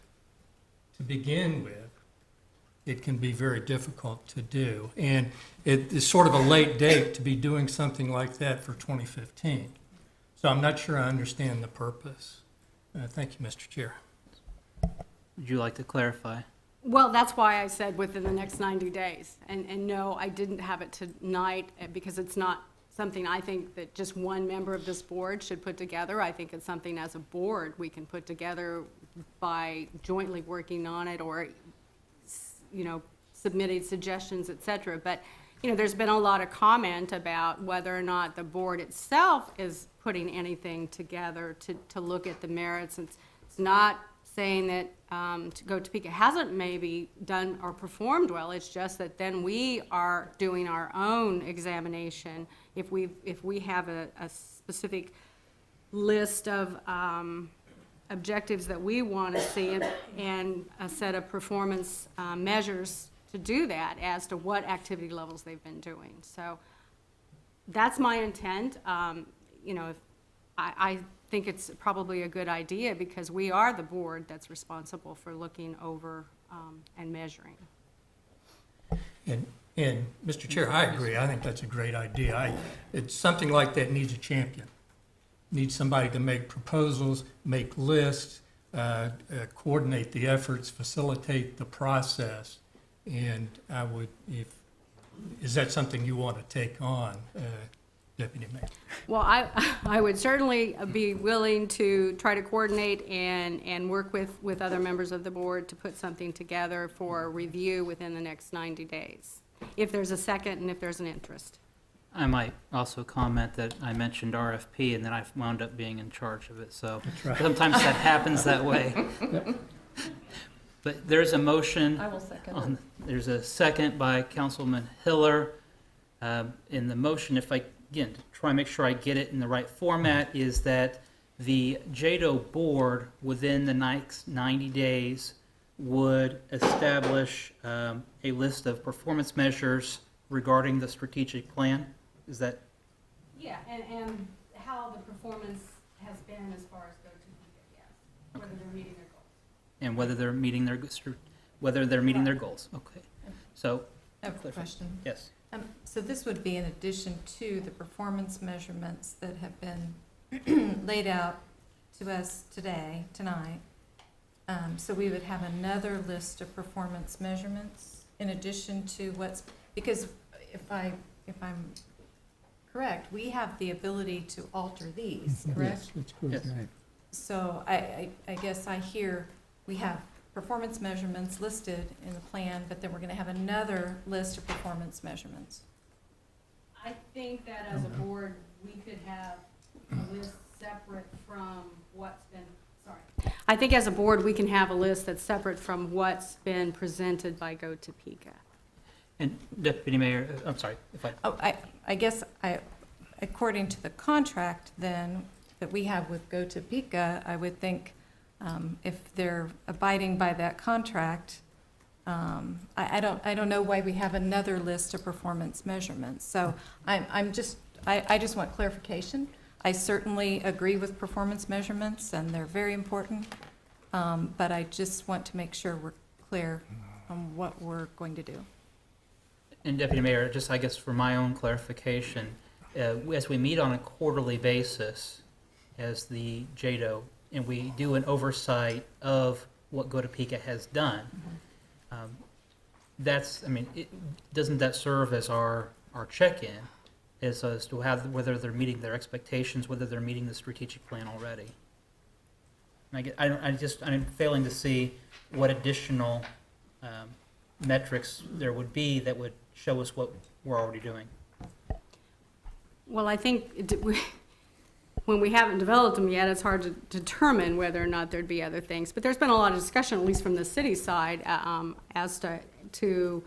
to begin with, it can be very difficult to do. And it is sort of a late date to be doing something like that for 2015. So I'm not sure I understand the purpose. Thank you, Mr. Chair. Would you like to clarify? Well, that's why I said within the next 90 days. And no, I didn't have it tonight because it's not something I think that just one member of this board should put together. I think it's something as a board we can put together by jointly working on it or, submitting suggestions, et cetera. But, there's been a lot of comment about whether or not the board itself is putting anything together to look at the merits. It's not saying that Go Topeka hasn't maybe done or performed well. It's just that then we are doing our own examination. If we have a specific list of objectives that we want to see and a set of performance measures to do that as to what activity levels they've been doing. So that's my intent. I think it's probably a good idea because we are the board that's responsible for looking over and measuring. And Mr. Chair, I agree. I think that's a great idea. It's something like that needs a champion. Needs somebody to make proposals, make lists, coordinate the efforts, facilitate the process. And is that something you want to take on, Deputy Mayor? Well, I would certainly be willing to try to coordinate and work with other members of the board to put something together for review within the next 90 days, if there's a second and if there's an interest. I might also comment that I mentioned RFP and then I wound up being in charge of it, so sometimes that happens that way. But there's a motion. I will second it. There's a second by Councilman Hiller. In the motion, if I, again, to try and make sure I get it in the right format, is that the JEDO board within the next 90 days would establish a list of performance measures regarding the strategic plan. Is that? Yeah, and how the performance has been as far as Go Topeka, yes, whether they're meeting their goals. And whether they're meeting their, whether they're meeting their goals. Okay. So, I have a question. yes. So this would be in addition to the performance measurements that have been laid out to us tonight. So we would have another list of performance measurements in addition to because if I'm correct, we have the ability to alter these, correct? That's correct. Yes. Right. So I guess I hear we have performance measurements listed in the plan, but then we're gonna have another list of performance measurements. I think that as a board, we could have a list separate from what's been, sorry. I think as a board, we can have a list that's separate from what's been presented by Go Topeka. And Deputy Mayor, I'm sorry, if I, Oh, I guess according to the contract then, that we have with Go Topeka, I would think, if they're abiding by that contract, I don't know why we have another list of performance measurements. So I just want clarification. I certainly agree with performance measurements, and they're very important, but I just want to make sure we're clear on what we're going to do. and Deputy Mayor, just I guess for my own clarification, as we meet on a quarterly basis as the JEDO, and we do an oversight of what Go Topeka has done, that's, I mean, doesn't that serve as our check-in as to whether they're meeting their expectations, whether they're meeting the strategic plan already? And I'm failing to see what additional metrics there would be that would show us what we're already doing. Well, I think when we haven't developed them yet, it's hard to determine whether or not there'd be other things. But there's been a lot of discussion, at least from the city side, as to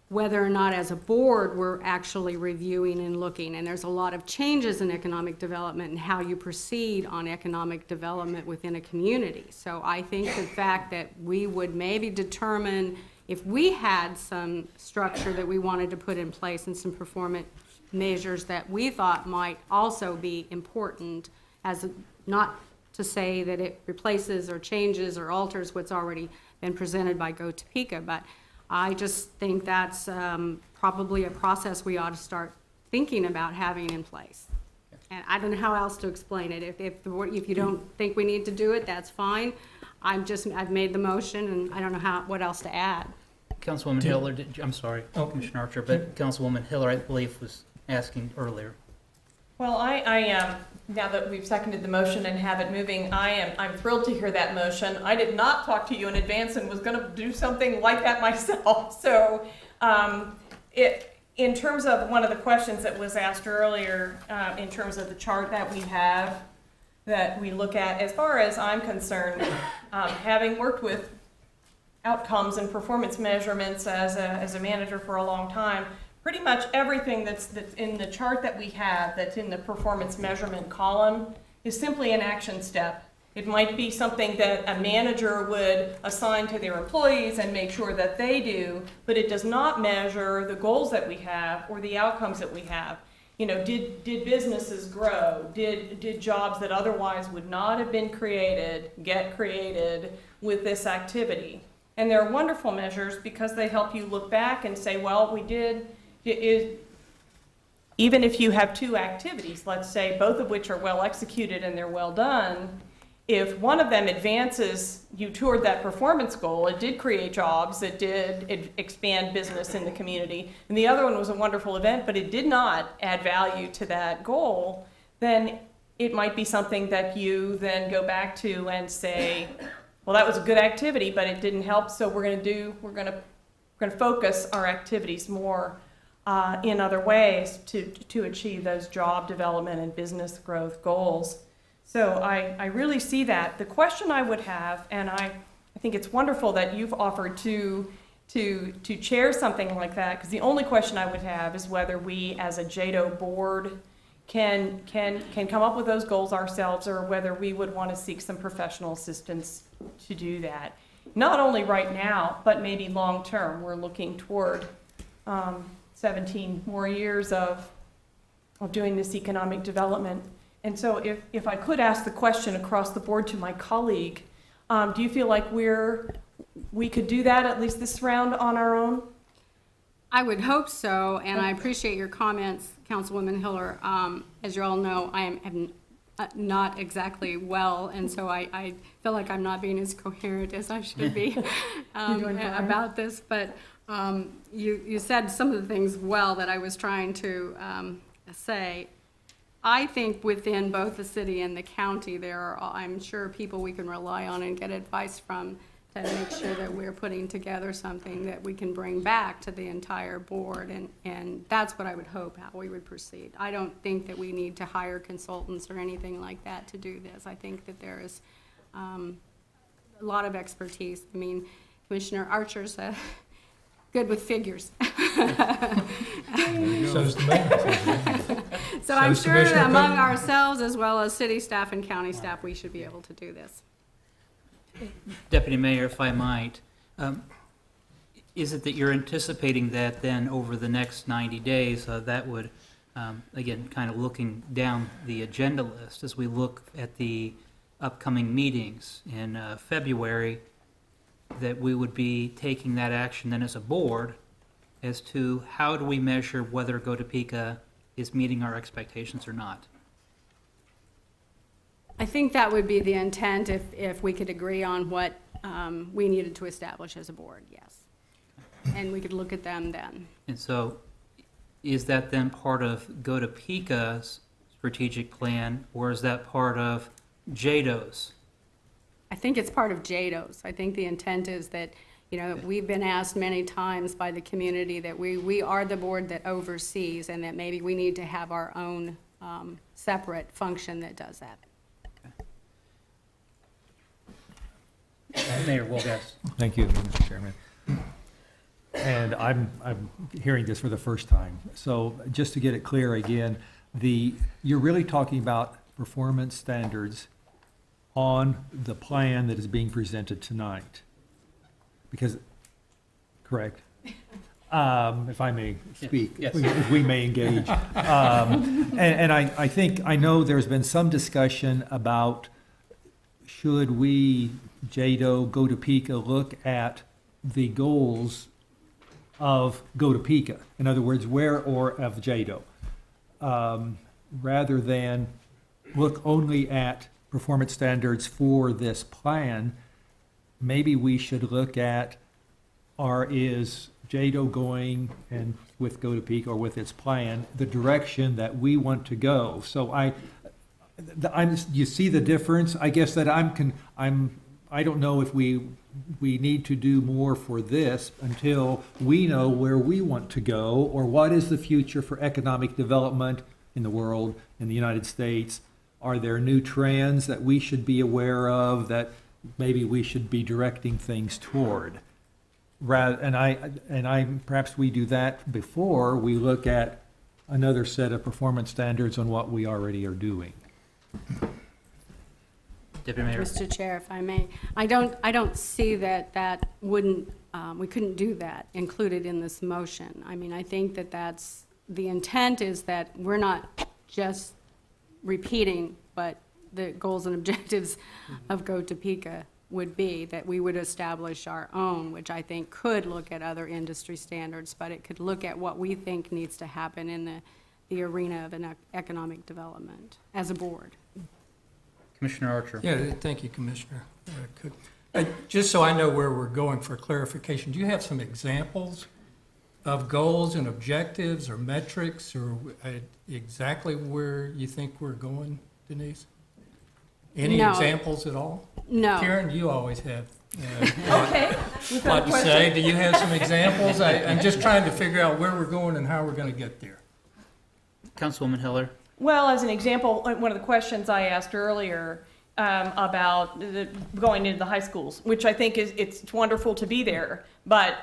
whether or not as a board we're actually reviewing and looking. And there's a lot of changes in economic development and how you proceed on economic development within a community. So I think the fact that we would maybe determine if we had some structure that we wanted to put in place and some performance measures that we thought might also be important, as not to say that it replaces or changes or alters what's already been presented by Go Topeka, but I just think that's probably a process we ought to start thinking about having in place. And I don't know how else to explain it. If you don't think we need to do it, that's fine. I've made the motion, and I don't know what else to add. Councilwoman Hiller, I'm sorry, Oh. Commissioner Archer, but Councilwoman Hiller, I believe, was asking earlier. Well, now that we've seconded the motion and have it moving, I'm thrilled to hear that motion. I did not talk to you in advance and was gonna do something like that myself. So, in terms of one of the questions that was asked earlier, in terms of the chart that we have, that we look at, as far as I'm concerned, having worked with outcomes and performance measurements as a manager for a long time, pretty much everything that's in the chart that we have, that's in the performance measurement column, is simply an action step. It might be something that a manager would assign to their employees and make sure that they do, but it does not measure the goals that we have or the outcomes that we have. You know, did businesses grow? Did jobs that otherwise would not have been created get created with this activity? And they're wonderful measures because they help you look back and say, well, we did. Even if you have two activities, let's say both of which are well executed and they're well done, if one of them advances you toward that performance goal, it did create jobs, it did expand business in the community, and the other one was a wonderful event, but it did not add value to that goal, then it might be something that you then go back to and say, well, that was a good activity, but it didn't help, so we're going to focus our activities more in other ways to achieve those job development and business growth goals. So I really see that. The question I would have, and I think it's wonderful that you've offered to chair something like that, because the only question I would have is whether we as a JEDO board can come up with those goals ourselves, or whether we would want to seek some professional assistance to do that. Not only right now, but maybe long term. We're looking toward 17 more years of doing this economic development. And so if I could ask the question across the board to my colleague, do you feel like we're we could do that at least this round on our own? I would hope so, and I appreciate your comments, Councilwoman Hiller. As you all know, I am not exactly well, and so I feel like I'm not being as coherent as I should be about this. But you said some of the things well that I was trying to say. I think within both the city and the county, there are, I'm sure, people we can rely on and get advice from to make sure that we're putting together something that we can bring back to the entire board, and that's what I would hope how we would proceed. I don't think that we need to hire consultants or anything like that to do this. I think that there is a lot of expertise. I mean, Commissioner Archer's good with figures. So's the mayor. So I'm So's sure Commissioner that among Coogan. ourselves, as well as city staff and county staff, we should be able to do this. Deputy Mayor, if I might, is it that you're anticipating that then over the next 90 days, that would, again, kind of looking down the agenda list as we look at the upcoming meetings in February, that we would be taking that action then as a board as to how do we measure whether Go-Topeka is meeting our expectations or not? I think that would be the intent if we could agree on what we needed to establish as a board, yes. And we could look at them then. And so is that then part of Go-Topeka's strategic plan, or is that part of JEDO's? I think it's part of JEDO's. I think the intent is that, you know, we've been asked many times by the community that we are the board that oversees, and that maybe we need to have our own separate function that does that. Mayor Wolgast. Thank you, Mr. Chairman. And I'm hearing this for the first time. So just to get it clear again, you're really talking about performance standards on the plan that is being presented tonight. Because, correct? If I may speak, Yes. if we may engage. And I think, I know there's been some discussion about should we, JEDO, Go-Topeka, look at the goals of Go-Topeka? In other words, of JEDO, rather than look only at performance standards for this plan. Maybe we should look at, is JEDO going, and with Go-Topeka or with its plan, the direction that we want to go? So you see the difference? I guess that I don't know if we need to do more for this until we know where we want to go, or what is the future for economic development in the world, in the United States. Are there new trends that we should be aware of that maybe we should be directing things toward? Perhaps we do that before we look at another set of performance standards on what we already are doing. Deputy Mayor. Mr. Chair, if I may, I don't see that wouldn't, we couldn't do that included in this motion. I mean, I think that's, the intent is that we're not just repeating, but the goals and objectives of Go-Topeka would be that we would establish our own, which I think could look at other industry standards, but it could look at what we think needs to happen in the arena of an economic development as a board. Commissioner Archer. Yeah, thank you, Commissioner Cook. Just so I know where we're going for clarification, do you have some examples of goals and objectives or metrics, or exactly where you think we're going, Denise? Any No. examples at all? No. Karen, you always have Okay. We've a got lot a to question. say. Do you have some examples? I'm just trying to figure out where we're going and how we're going to get there. Councilwoman Hiller. Well, as an example, one of the questions I asked earlier about going into the high schools, which I think it's wonderful to be there, but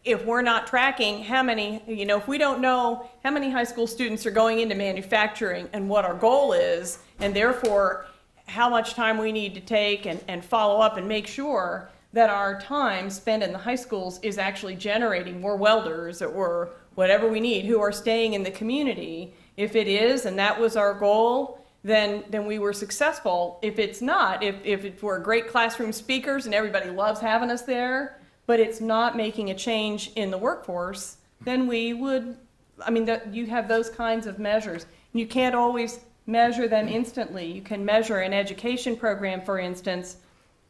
if we're not tracking how many, if we don't know how many high school students are going into manufacturing and what our goal is, and therefore how much time we need to take and follow up and make sure that our time spent in the high schools is actually generating more welders or whatever we need who are staying in the community. If it is, and that was our goal, then we were successful. If it's not, if we're great classroom speakers and everybody loves having us there, but it's not making a change in the workforce, then we would, I mean, you have those kinds of measures. You can't always measure them instantly. You can measure an education program, for instance,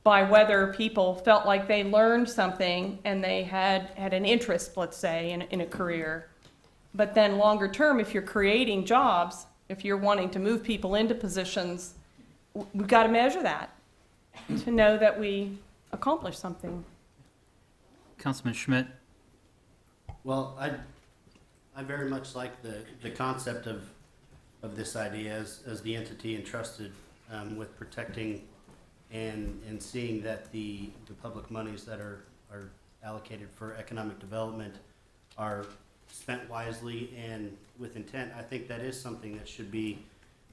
by whether people felt like they learned something and they had an interest, let's say, in a career. But then longer term, if you're creating jobs, if you're wanting to move people into positions, we've got to measure that to know that we accomplished something. Councilman Schmidt? Well, I very much like the concept of this idea as the entity entrusted with protecting and seeing that the public monies that are allocated for economic development are spent wisely and with intent. I think that is something that should be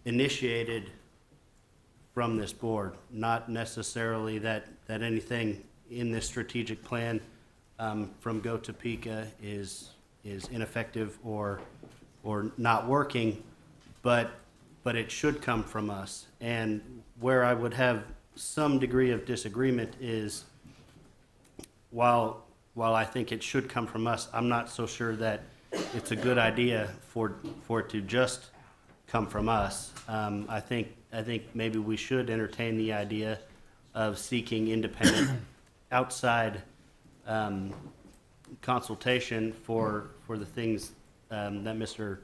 initiated from this board, not necessarily that anything in this strategic plan from Go Topeka is ineffective or not working, but it should come from us. And where I would have some degree of disagreement is, while I think it should come from us, I'm not so sure that it's a good idea for it to just come from us. I think maybe we should entertain the idea of seeking independent outside consultation for the things that Mayor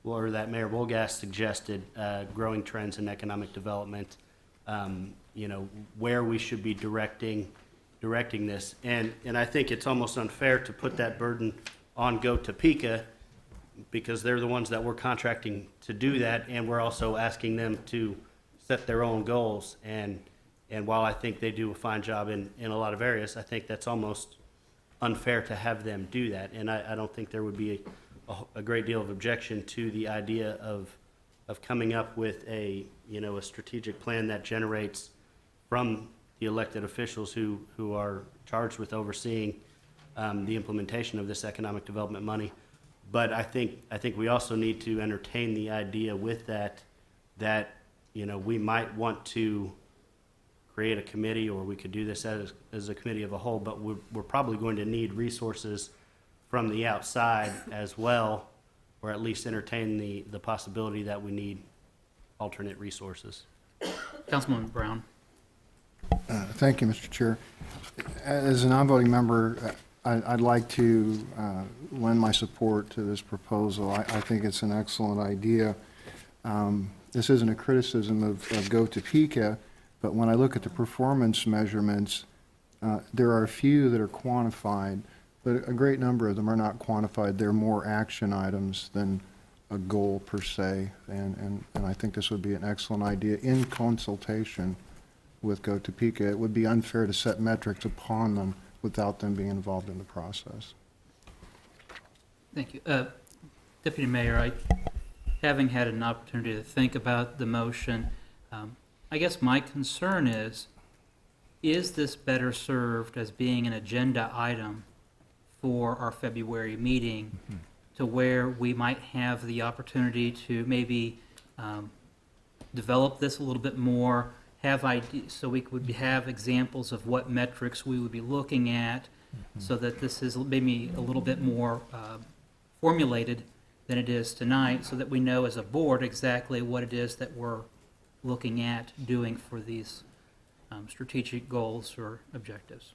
Wolgast suggested, growing trends in economic development, where we should be directing this. And I think it's almost unfair to put that burden on Go Topeka, because they're the ones that we're contracting to do that, and we're also asking them to set their own goals. And while I think they do a fine job in a lot of areas, I think that's almost unfair to have them do that. And I don't think there would be a great deal of objection to the idea of coming up with a strategic plan that generates from the elected officials who are charged with overseeing the implementation of this economic development money. But I think we also need to entertain the idea with that we might want to create a committee, or we could do this as a committee of a whole, but we're probably going to need resources from the outside as well, or at least entertain the possibility that we need alternate resources. Councilman Brown? Thank you, Mr. Chair. As a non-voting member, I'd like to lend my support to this proposal. I think it's an excellent idea. This isn't a criticism of Go Topeka, but when I look at the performance measurements, there are a few that are quantified, but a great number of them are not quantified. They're more action items than a goal per se, and I think this would be an excellent idea in consultation with Go Topeka. It would be unfair to set metrics upon them without them being involved in the process. Thank you. Deputy Mayor, having had an opportunity to think about the motion, I guess my concern is this better served as being an agenda item for our February meeting, to where we might have the opportunity to maybe develop this a little bit more, have ideas, so we could have examples of what metrics we would be looking at, so that this is maybe a little bit more formulated than it is tonight, so that we know as a board exactly what it is that we're looking at doing for these strategic goals or objectives.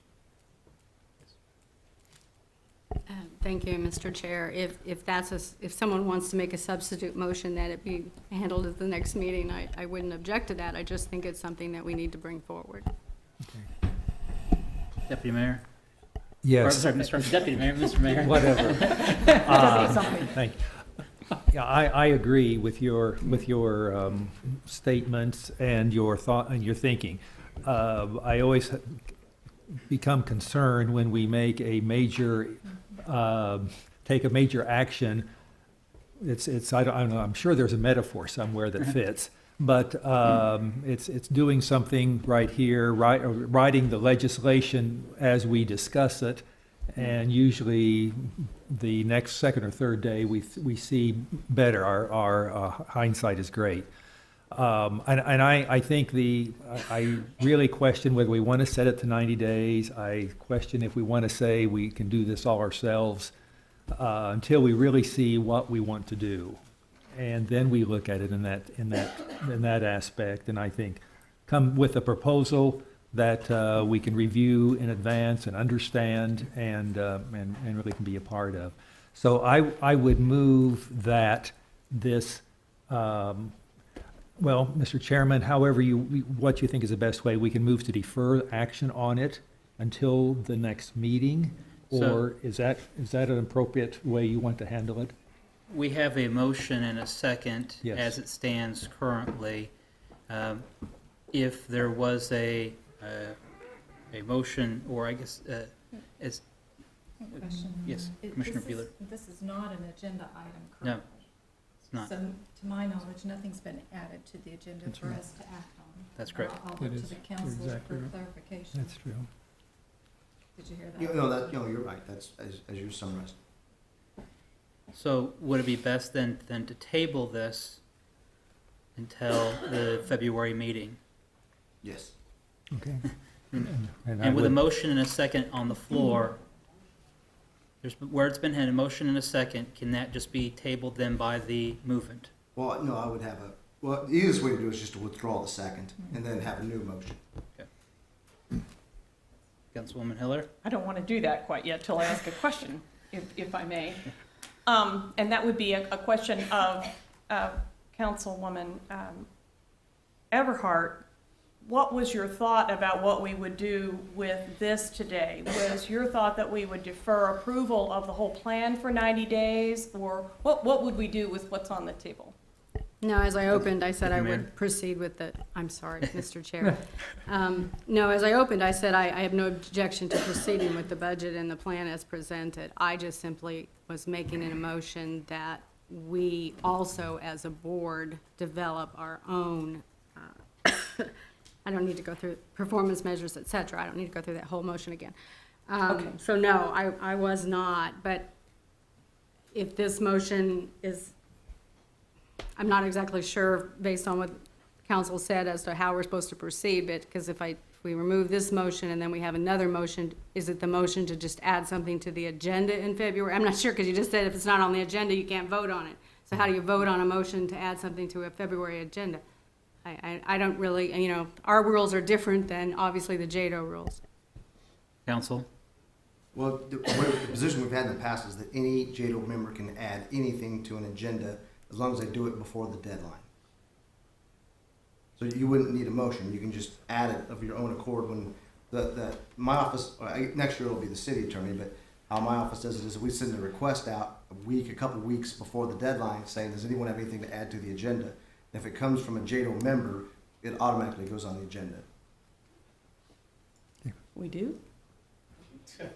Thank you, Mr. Chair. If someone wants to make a substitute motion that it be handled at the next meeting, I wouldn't object to that. I just think it's something that we need to bring forward. Deputy Mayor? Yes. Sorry, Mr. Deputy Mayor, Mr. Mayor. Whatever. Thank you. Yeah, I agree with your statements and your thought and your thinking. I always become concerned when we make a major take a major action. I don't know. I'm sure there's a metaphor somewhere that fits, but it's doing something right here, writing the legislation as we discuss it, and usually the next second or third day we see better. Our hindsight is great. And I think I really question whether we want to set it to 90 days. I question if we want to say we can do this all ourselves until we really see what we want to do. And then we look at it in that aspect. And I think come with a proposal that we can review in advance and understand and really can be a part of. So I would move that this, well, Mr. Chairman, however what you think is the best way, we can move to defer action on it until the next meeting? Or is that an appropriate way you want to handle it? We have a motion and a second Yes. as it stands currently. If there was a motion, or I guess, as, yes, Commissioner Bueller. This is not an agenda item No, currently. it's not. So, to my knowledge, nothing's been added to the agenda That's for right. us to act on. That's correct. I'll That look to is the council exactly for right. clarification. That's true. Did you hear that? You're right, that's, as you summarized. So would it be best then to table this until the February meeting? Yes. Okay. And with a motion and a second on the floor, where it's been had a motion and a second, can that just be tabled then by the movement? Well, no, I would have the easiest way to do it is just to withdraw the second and then have a new motion. Councilwoman Hiller? I don't want to do that quite yet till I ask a question, if I may. And that would be a question of Councilwoman Everhart. What was your thought about what we would do with this today? Was your thought that we would defer approval of the whole plan for 90 days? Or what would we do with what's on the table? No, as I opened, I said I Mayor. would proceed with the, I'm sorry, Mr. Chair. No, as I opened, I said I have no objection to proceeding with the budget and the plan as presented. I just simply was making an motion that we also, as a board, develop our own, I don't need to go through performance measures, et cetera. I don't need to go through that whole motion again. Okay. So no, I was not, but if this motion is, I'm not exactly sure, based on what council said, as to how we're supposed to proceed, but, because if we remove this motion and then we have another motion, is it the motion to just add something to the agenda in February? I'm not sure, because you just said if it's not on the agenda, you can't vote on it. So how do you vote on a motion to add something to a February agenda? I don't really, our rules are different than, obviously, the JEDO rules. Council? Well, the position we've had in the past is that any JEDO member can add anything to an agenda as long as they do it before the deadline. So you wouldn't need a motion, you can just add it of your own accord when my office, next year it'll be the city attorney, but how my office does it is we send a request out a couple weeks before the deadline saying, does anyone have anything to add to the agenda? If it comes from a JEDO member, it automatically goes on the agenda. We do? I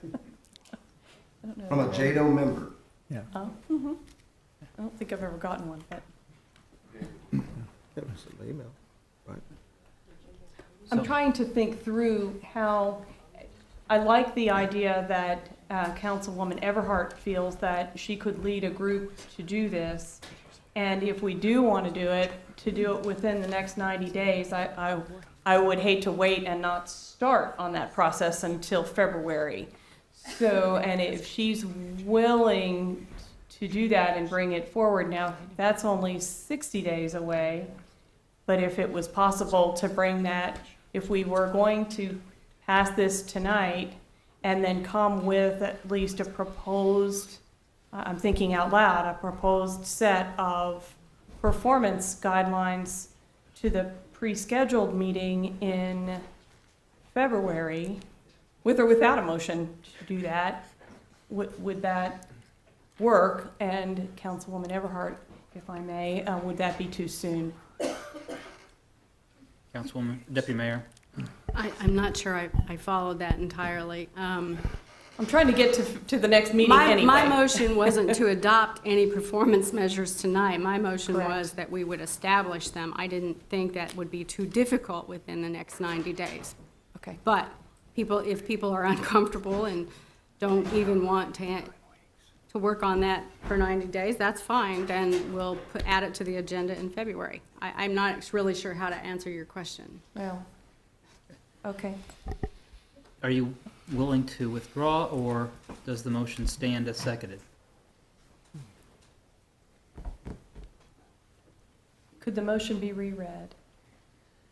don't know. From a JEDO member. Yeah. Oh, I don't think I've ever gotten one, but I'm trying to think through how, I like the idea that Councilwoman Everhart feels that she could lead a group to do this. And if we do want to do it within the next 90 days, I would hate to wait and not start on that process until February. So, and if she's willing to do that and bring it forward, now, that's only 60 days away. But if it was possible to bring that, if we were going to pass this tonight and then come with at least a proposed, I'm thinking out loud, a proposed set of performance guidelines to the pre-scheduled meeting in February, with or without a motion to do that, would that work? And Councilwoman Everhart, if I may, would that be too soon? Councilwoman, Deputy Mayor? I'm not sure I followed that entirely. I'm trying to get to the next meeting anyway. My motion wasn't to adopt any performance measures tonight. My motion Correct. was that we would establish them. I didn't think that would be too difficult within the next 90 days. Okay. But if people are uncomfortable and don't even want to to work on that for 90 days, that's fine. Then we'll add it to the agenda in February. I'm not really sure how to answer your question. Well, okay. Are you willing to withdraw, or does the motion stand as seconded? Could the motion be reread,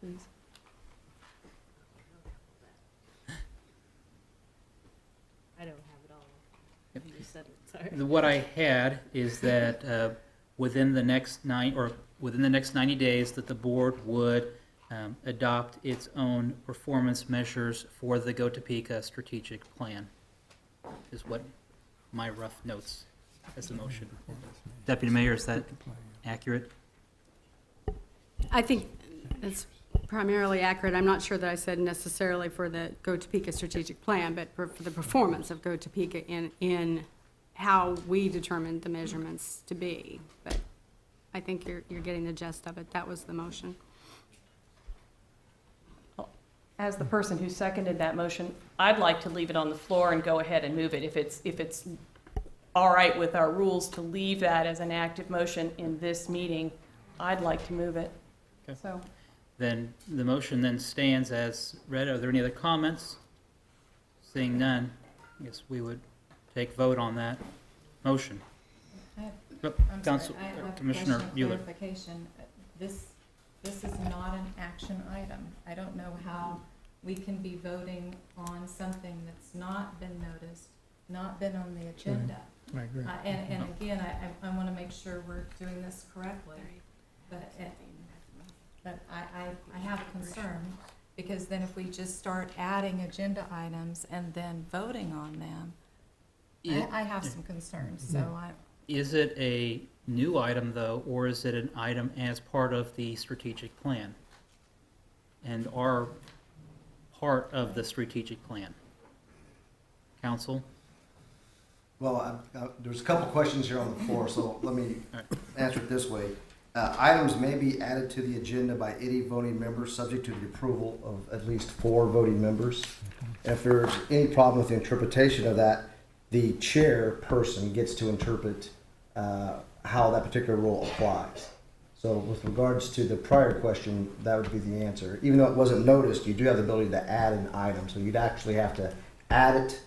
please? I don't have it all. You just said it, sorry. What I had is that within the next 90 days, that the board would adopt its own performance measures for the Go Topeka strategic plan, is what my rough notes as the motion. Deputy Mayor, is that accurate? I think it's primarily accurate. I'm not sure that I said necessarily for the Go Topeka strategic plan, but for the performance of Go Topeka in how we determined the measurements to be. But I think you're getting the gist of it. That was the motion. As the person who seconded that motion, I'd like to leave it on the floor and go ahead and move it. If it's all right with our rules to leave that as an active motion in this meeting, I'd like to move it. Okay. So, Then the motion then stands as read. Are there any other comments? Seeing none, I guess we would take vote on that motion. I have- Oh, I'm Council, sorry, I have a Commissioner question of Euler. clarification. This is not an action item. I don't know how we can be voting on something that's not been noticed, not been on the agenda. I agree. And again, I want to make sure we're doing this correctly, but I have a concern, because then if we just start adding agenda items and then voting on them, I have some concerns, so I, Is it a new item, though, or is it an item as part of the strategic plan? And are part of the strategic plan? Council? Well, there's a couple questions here on the floor, so let me All right. answer it this way. Items may be added to the agenda by any voting member, subject to the approval of at least 4 voting members. If there's any problem with the interpretation of that, the chairperson gets to interpret how that particular rule applies. So with regards to the prior question, that would be the answer. Even though it wasn't noticed, you do have the ability to add an item, so you'd actually have to add it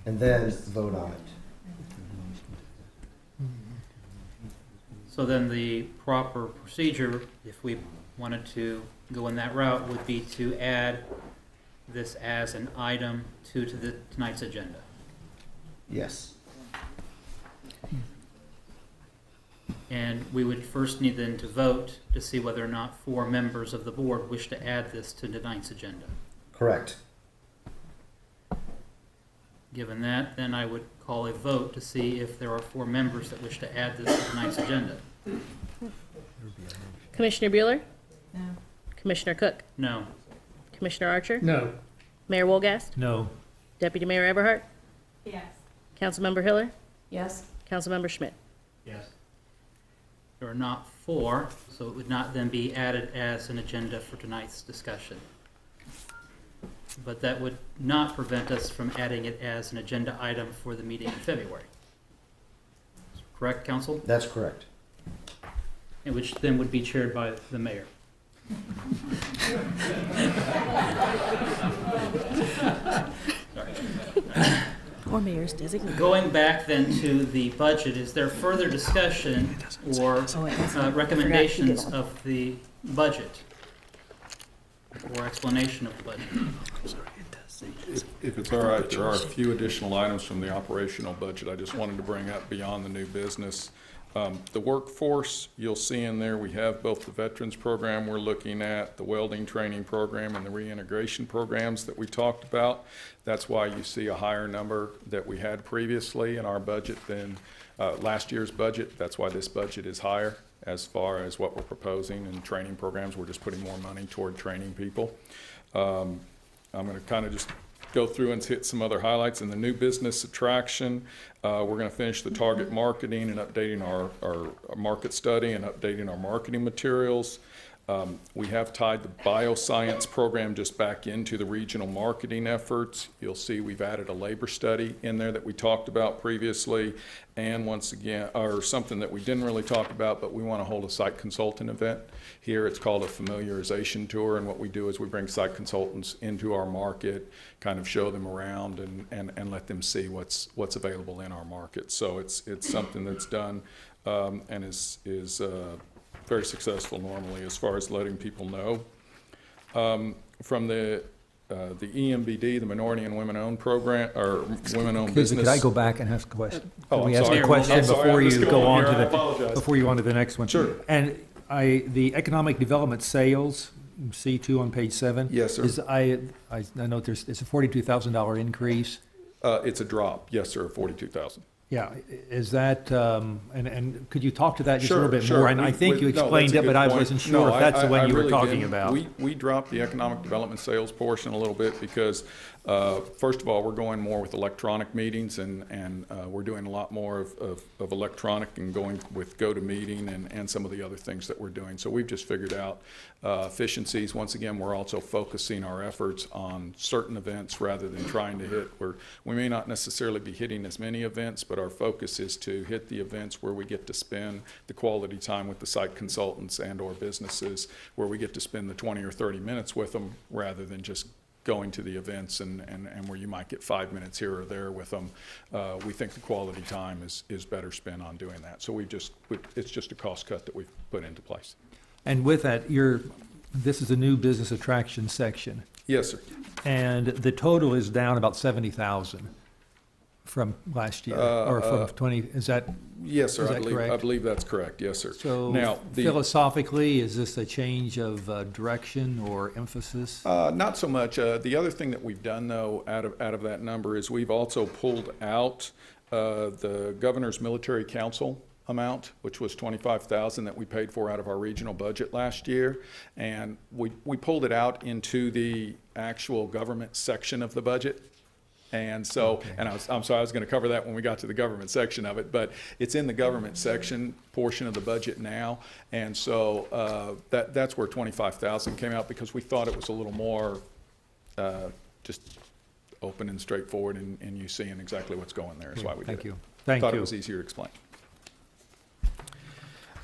and then vote on it. So then the proper procedure, if we wanted to go in that route, would be to add this as an item to tonight's agenda. Yes. And we would first need then to vote to see whether or not 4 members of the board wish to add this to tonight's agenda. Correct. Given that, then I would call a vote to see if there are 4 members that wish to add this to tonight's agenda. Commissioner Bueller? no. Commissioner Cook? No. Commissioner Archer? No. Mayor Wolgast? No. Deputy Mayor Eberhart? Yes. Councilmember Hiller? yes? Councilmember Schmidt? Yes. There are not 4, so it would not then be added as an agenda for tonight's discussion. But that would not prevent us from adding it as an agenda item for the meeting in February. Correct, council? That's correct. And which then would be chaired by the mayor. Sorry. Or mayor's designate. Going back then to the budget, is there further discussion or recommendations of the budget? Or explanation of the budget? If it's all right, there are a few additional items from the operational budget I just wanted to bring up beyond the new business. The workforce, you'll see in there, we have both the veterans program we're looking at, the welding training program, and the reintegration programs that we talked about. That's why you see a higher number that we had previously in our budget than last year's budget. That's why this budget is higher as far as what we're proposing in training programs. We're just putting more money toward training people. I'm going to kind of just go through and hit some other highlights. In the new business attraction, we're going to finish the target marketing and updating our market study and updating our marketing materials. We have tied the bioscience program just back into the regional marketing efforts. You'll see we've added a labor study in there that we talked about previously. And once again, or something that we didn't really talk about, but we want to hold a site consultant event. Here it's called a familiarization tour, and what we do is we bring site consultants into our market, kind of show them around and let them see what's available in our market. So it's something that's done and is very successful normally as far as letting people know. From the EMBD, the Minority and Women-Owned Program, or Women-Owned Business. Could I go back and ask a question? Oh, Can we I'm ask sorry. a question I'm sorry, before I was you going go on here. to I apologize. before you on to the next one? Sure. And the economic development sales, C2 on page 7. Yes, sir. I know it's a $42,000 increase. It's a drop, yes, sir, 42,000. Yeah, is that, and could you talk to that just a Sure, little bit sure. more? And I think you No, that's explained a it, but good I point. wasn't No, sure if that's the I one you were really talking didn't. about. We dropped the economic development sales portion a little bit because, first of all, we're going more with electronic meetings, and we're doing a lot more of electronic and going with GoToMeeting and some of the other things that we're doing. So we've just figured out efficiencies. Once again, we're also focusing our efforts on certain events rather than trying to hit, we may not necessarily be hitting as many events, but our focus is to hit the events where we get to spend the quality time with the site consultants and or businesses, where we get to spend the 20 or 30 minutes with them rather than just going to the events and where you might get 5 minutes here or there with them. We think the quality time is better spent on doing that. So it's just a cost cut that we've put into place. And with that, this is a new business attraction section, Yes, sir. and the total is down about 70,000 from last year, or from 20, is that? Yes, sir. Is I that believe correct? that's correct. Yes, sir. So Now, philosophically, is this a change of direction or emphasis? Not so much. The other thing that we've done, though, out of that number is we've also pulled out the governor's military council amount, which was $25,000 that we paid for out of our regional budget last year, and we pulled it out into the actual government section of the budget. And so, Okay. and I'm sorry, I was going to cover that when we got to the government section of it, but it's in the government section portion of the budget now. And so that's where $25,000 came out, because we thought it was a little more just open and straightforward, and you seeing exactly what's going there is why we did Thank it. you. Thank Thought you. it was easier to explain.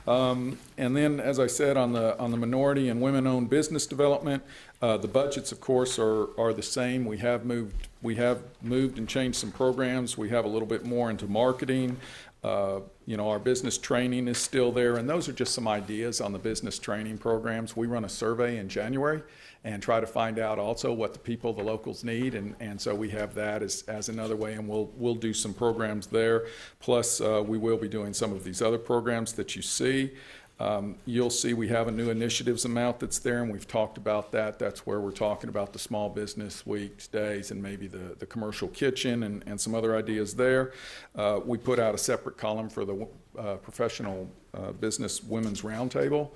And then, as I said, on the minority and women-owned business development, the budgets, of course, are the same. We have moved and changed some programs. We have a little bit more into marketing. Our business training is still there, and those are just some ideas on the business training programs. We run a survey in January and try to find out also what the locals need, and so we have that as another way, and we'll do some programs there. Plus, we will be doing some of these other programs that you see. You'll see we have a new initiatives amount that's there, and we've talked about that. That's where we're talking about the small business weeks, days, and maybe the commercial kitchen and some other ideas there. We put out a separate column for the professional business women's roundtable,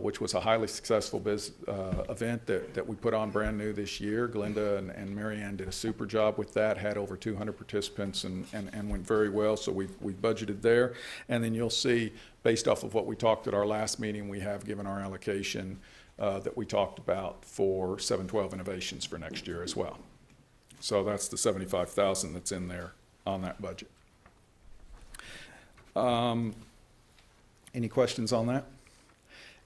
which was a highly successful event that we put on brand new this year. Glenda and Marianne did a super job with that, had over 200 participants and went very well, so we budgeted there. And then you'll see, based off of what we talked at our last meeting, we have given our allocation that we talked about for 712 Innovations for next year as well. So that's the $75,000 that's in there on that budget. Any questions on that?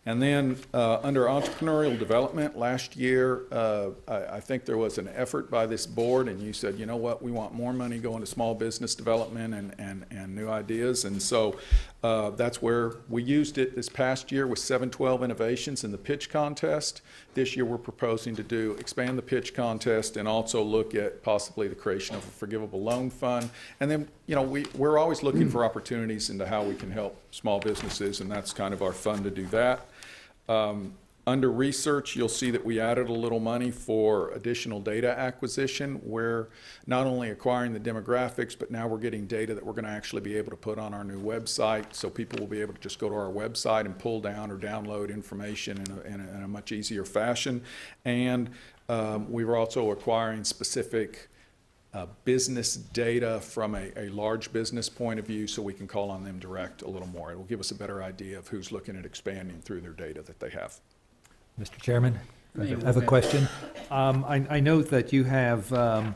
And then under entrepreneurial development, last year, I think there was an effort by this board, and you said, you know what, we want more money going to small business development and new ideas. And so that's where we used it this past year with 712 Innovations in the pitch contest. This year we're proposing to expand the pitch contest and also look at possibly the creation of a forgivable loan fund. And then, we're always looking for opportunities into how we can help small businesses, and that's kind of our fund to do that. Under research, you'll see that we added a little money for additional data acquisition. We're not only acquiring the demographics, but now we're getting data that we're going to actually be able to put on our new website, so people will be able to just go to our website and pull down or download information in a much easier fashion. And we were also acquiring specific business data from a large business point of view, so we can call on them direct a little more. It will give us a better idea of who's looking at expanding through their data that they have. Mr. Chairman, I Hey, have a question. I note that you have the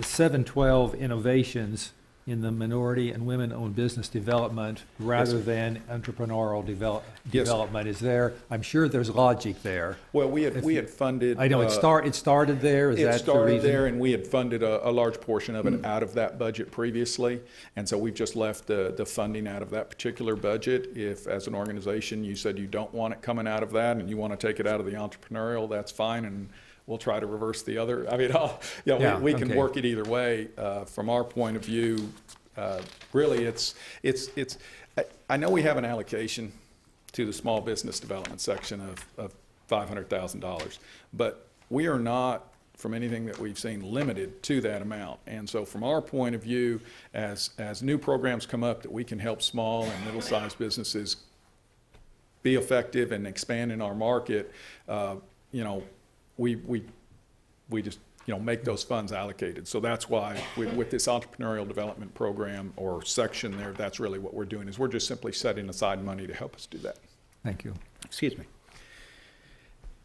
712 innovations in the minority and women-owned business development rather than entrepreneurial Yes. development. Is there, I'm sure there's logic there. Well, we had funded. I know it started there, is that the reason? It started there, and we had funded a large portion of it out of that budget previously. And so we've just left the funding out of that particular budget. If, as an organization, you said you don't want it coming out of that and you want to take it out of the entrepreneurial, that's fine, and we'll try to reverse the other. I mean, we can okay. work it either way. From our point of view, really, I know we have an allocation to the small business development section of $500,000, but we are not, from anything that we've seen, limited to that amount. And so from our point of view, as new programs come up that we can help small and middle-sized businesses be effective and expand in our market, we just, make those funds allocated. So that's why with this entrepreneurial development program or section there, that's really what we're doing, is we're just simply setting aside money to help us do that. Thank you. Excuse me.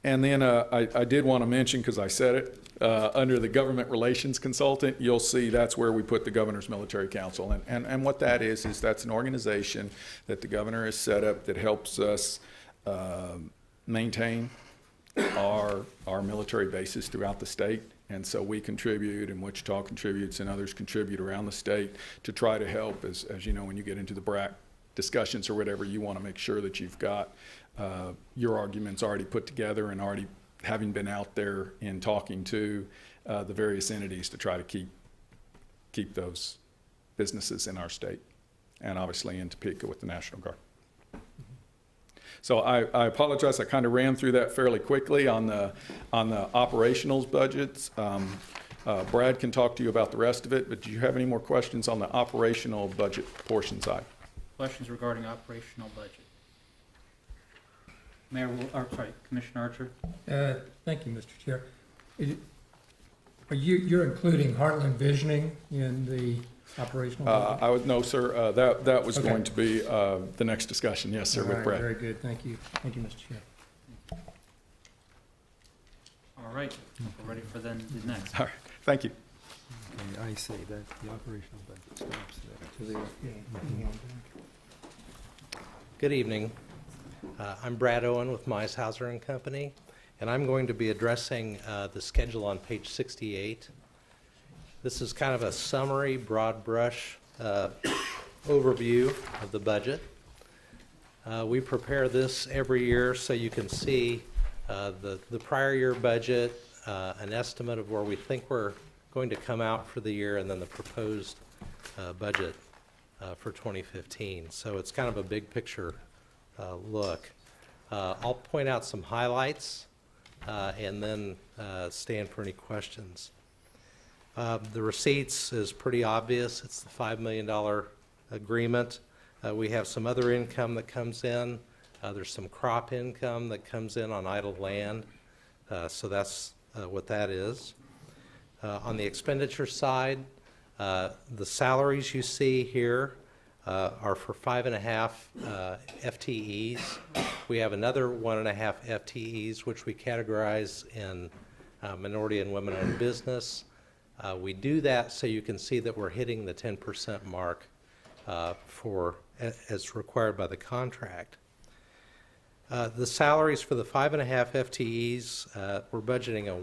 And then I did want to mention, because I said it, under the government relations consultant, you'll see that's where we put the Governor's Military Council. And what that is that's an organization that the governor has set up that helps us maintain our military bases throughout the state. And so we contribute, and Wichita contributes, and others contribute around the state to try to help. As you know, when you get into the BRAC discussions or whatever, you want to make sure that you've got your arguments already put together and already having been out there and talking to the various entities to try to keep those businesses in our state, and obviously in Topeka with the National Guard. So I apologize, I kind of ran through that fairly quickly on the operationals budgets. Brad can talk to you about the rest of it, but do you have any more questions on the operational budget portion side? Questions regarding operational budget? Commissioner Archer? Thank you, Mr. Chair. You're including Heartland Visioning in the operational budget? No, sir, that was Okay. going to be the next discussion, yes, sir, All with right, Brad. very good, thank you. Thank you, Mr. Chair. All right, we're ready for then the next. All right, thank you. Okay, I see that the operational budget stops there. Good evening. I'm Brad Owen with Meishauser and Company, and I'm going to be addressing the schedule on page 68. This is kind of a summary, broad brush overview of the budget. We prepare this every year so you can see the prior year budget, an estimate of where we think we're going to come out for the year, and then the proposed budget for 2015. So it's kind of a big picture look. I'll point out some highlights and then stand for any questions. The receipts is pretty obvious. It's the $5 million agreement. We have some other income that comes in. There's some crop income that comes in on idle land. So that's what that is. On the expenditure side, the salaries you see here are for 5.5 FTEs. We have another 1.5 FTEs, which we categorize in minority and women-owned business. We do that so you can see that we're hitting the 10% mark as required by the contract. The salaries for the 5.5 FTEs, we're budgeting a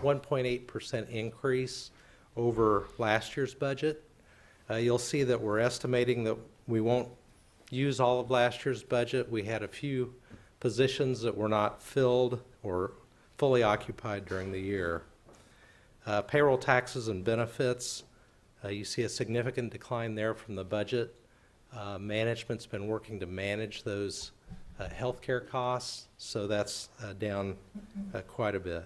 1.8% increase over last year's budget. You'll see that we're estimating that we won't use all of last year's budget. We had a few positions that were not filled or fully occupied during the year. Payroll taxes and benefits, you see a significant decline there from the budget. Management's been working to manage those healthcare costs, so that's down quite a bit.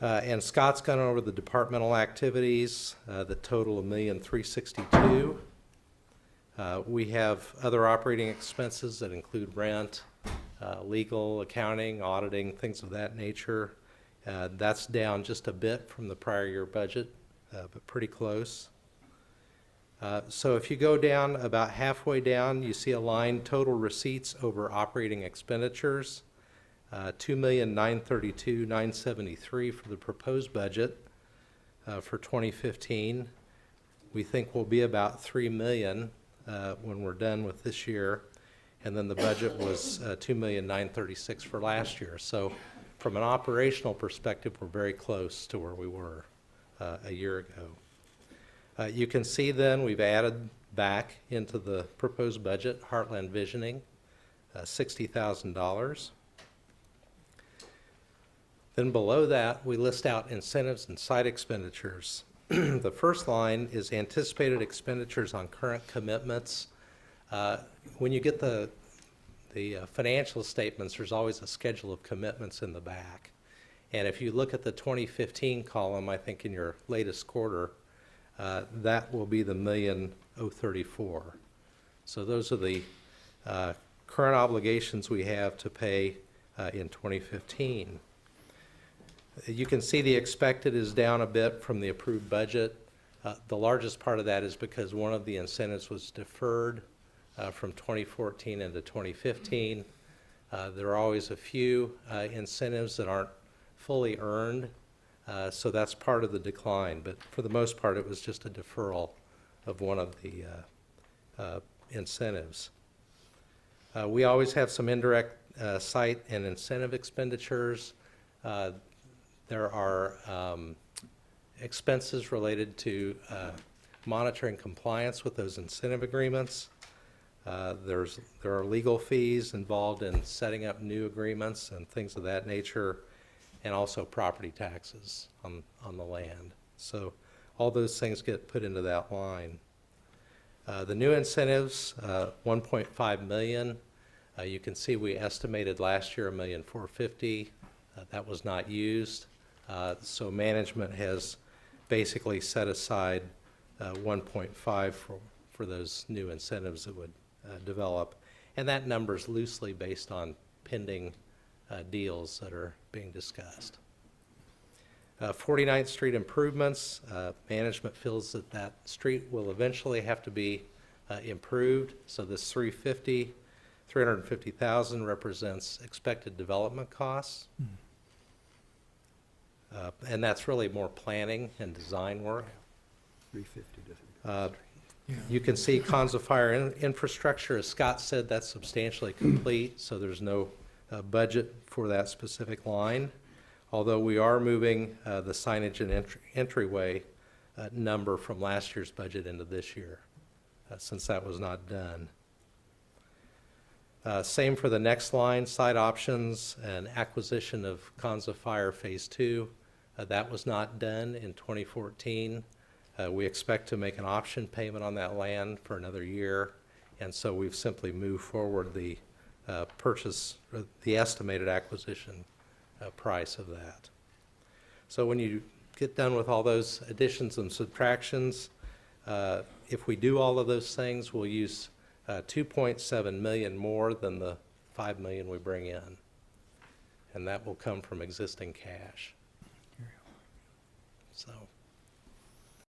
And Scott's gone over the departmental activities that total $1,362,000. We have other operating expenses that include rent, legal, accounting, auditing, things of that nature. That's down just a bit from the prior year budget, but pretty close. So if you go down about halfway down, you see a line total receipts over operating expenditures. $2,932,973 for the proposed budget for 2015. We think we'll be about $3 million when we're done with this year. And then the budget was $2,936,000 for last year. So from an operational perspective, we're very close to where we were a year ago. You can see then we've added back into the proposed budget Heartland Visioning, $60,000. Then below that, we list out incentives and site expenditures. The first line is anticipated expenditures on current commitments. When you get the financial statements, there's always a schedule of commitments in the back. And if you look at the 2015 column, I think in your latest quarter, that will be the $1,034,000. So those are the current obligations we have to pay in 2015. You can see the expected is down a bit from the approved budget. The largest part of that is because one of the incentives was deferred from 2014 into 2015. There are always a few incentives that aren't fully earned, so that's part of the decline. But for the most part, it was just a deferral of one of the incentives. We always have some indirect site and incentive expenditures. There are expenses related to monitoring compliance with those incentive agreements. There are legal fees involved in setting up new agreements and things of that nature, and also property taxes on the land. So all those things get put into that line. The new incentives, $1.5 million. You can see we estimated last year $1,450,000. That was not used. So management has basically set aside 1.5 for those new incentives that would develop. And that number is loosely based on pending deals that are being discussed. 49th Street improvements, management feels that that street will eventually have to be improved. So this $350,000 represents expected development costs. And that's really more planning and design work. 350. You can see Konza Fire infrastructure, as Scott said, that's substantially complete, so there's no budget for that specific line. Although we are moving the signage and entryway number from last year's budget into this year, since that was not done. Same for the next line, site options and acquisition of Konza Fire Phase 2. That was not done in 2014. We expect to make an option payment on that land for another year, and so we've simply moved forward the purchase, the estimated acquisition price of that. So when you get done with all those additions and subtractions, if we do all of those things, we'll use $2.7 million more than the $5 million we bring in, and that will come from existing cash. So.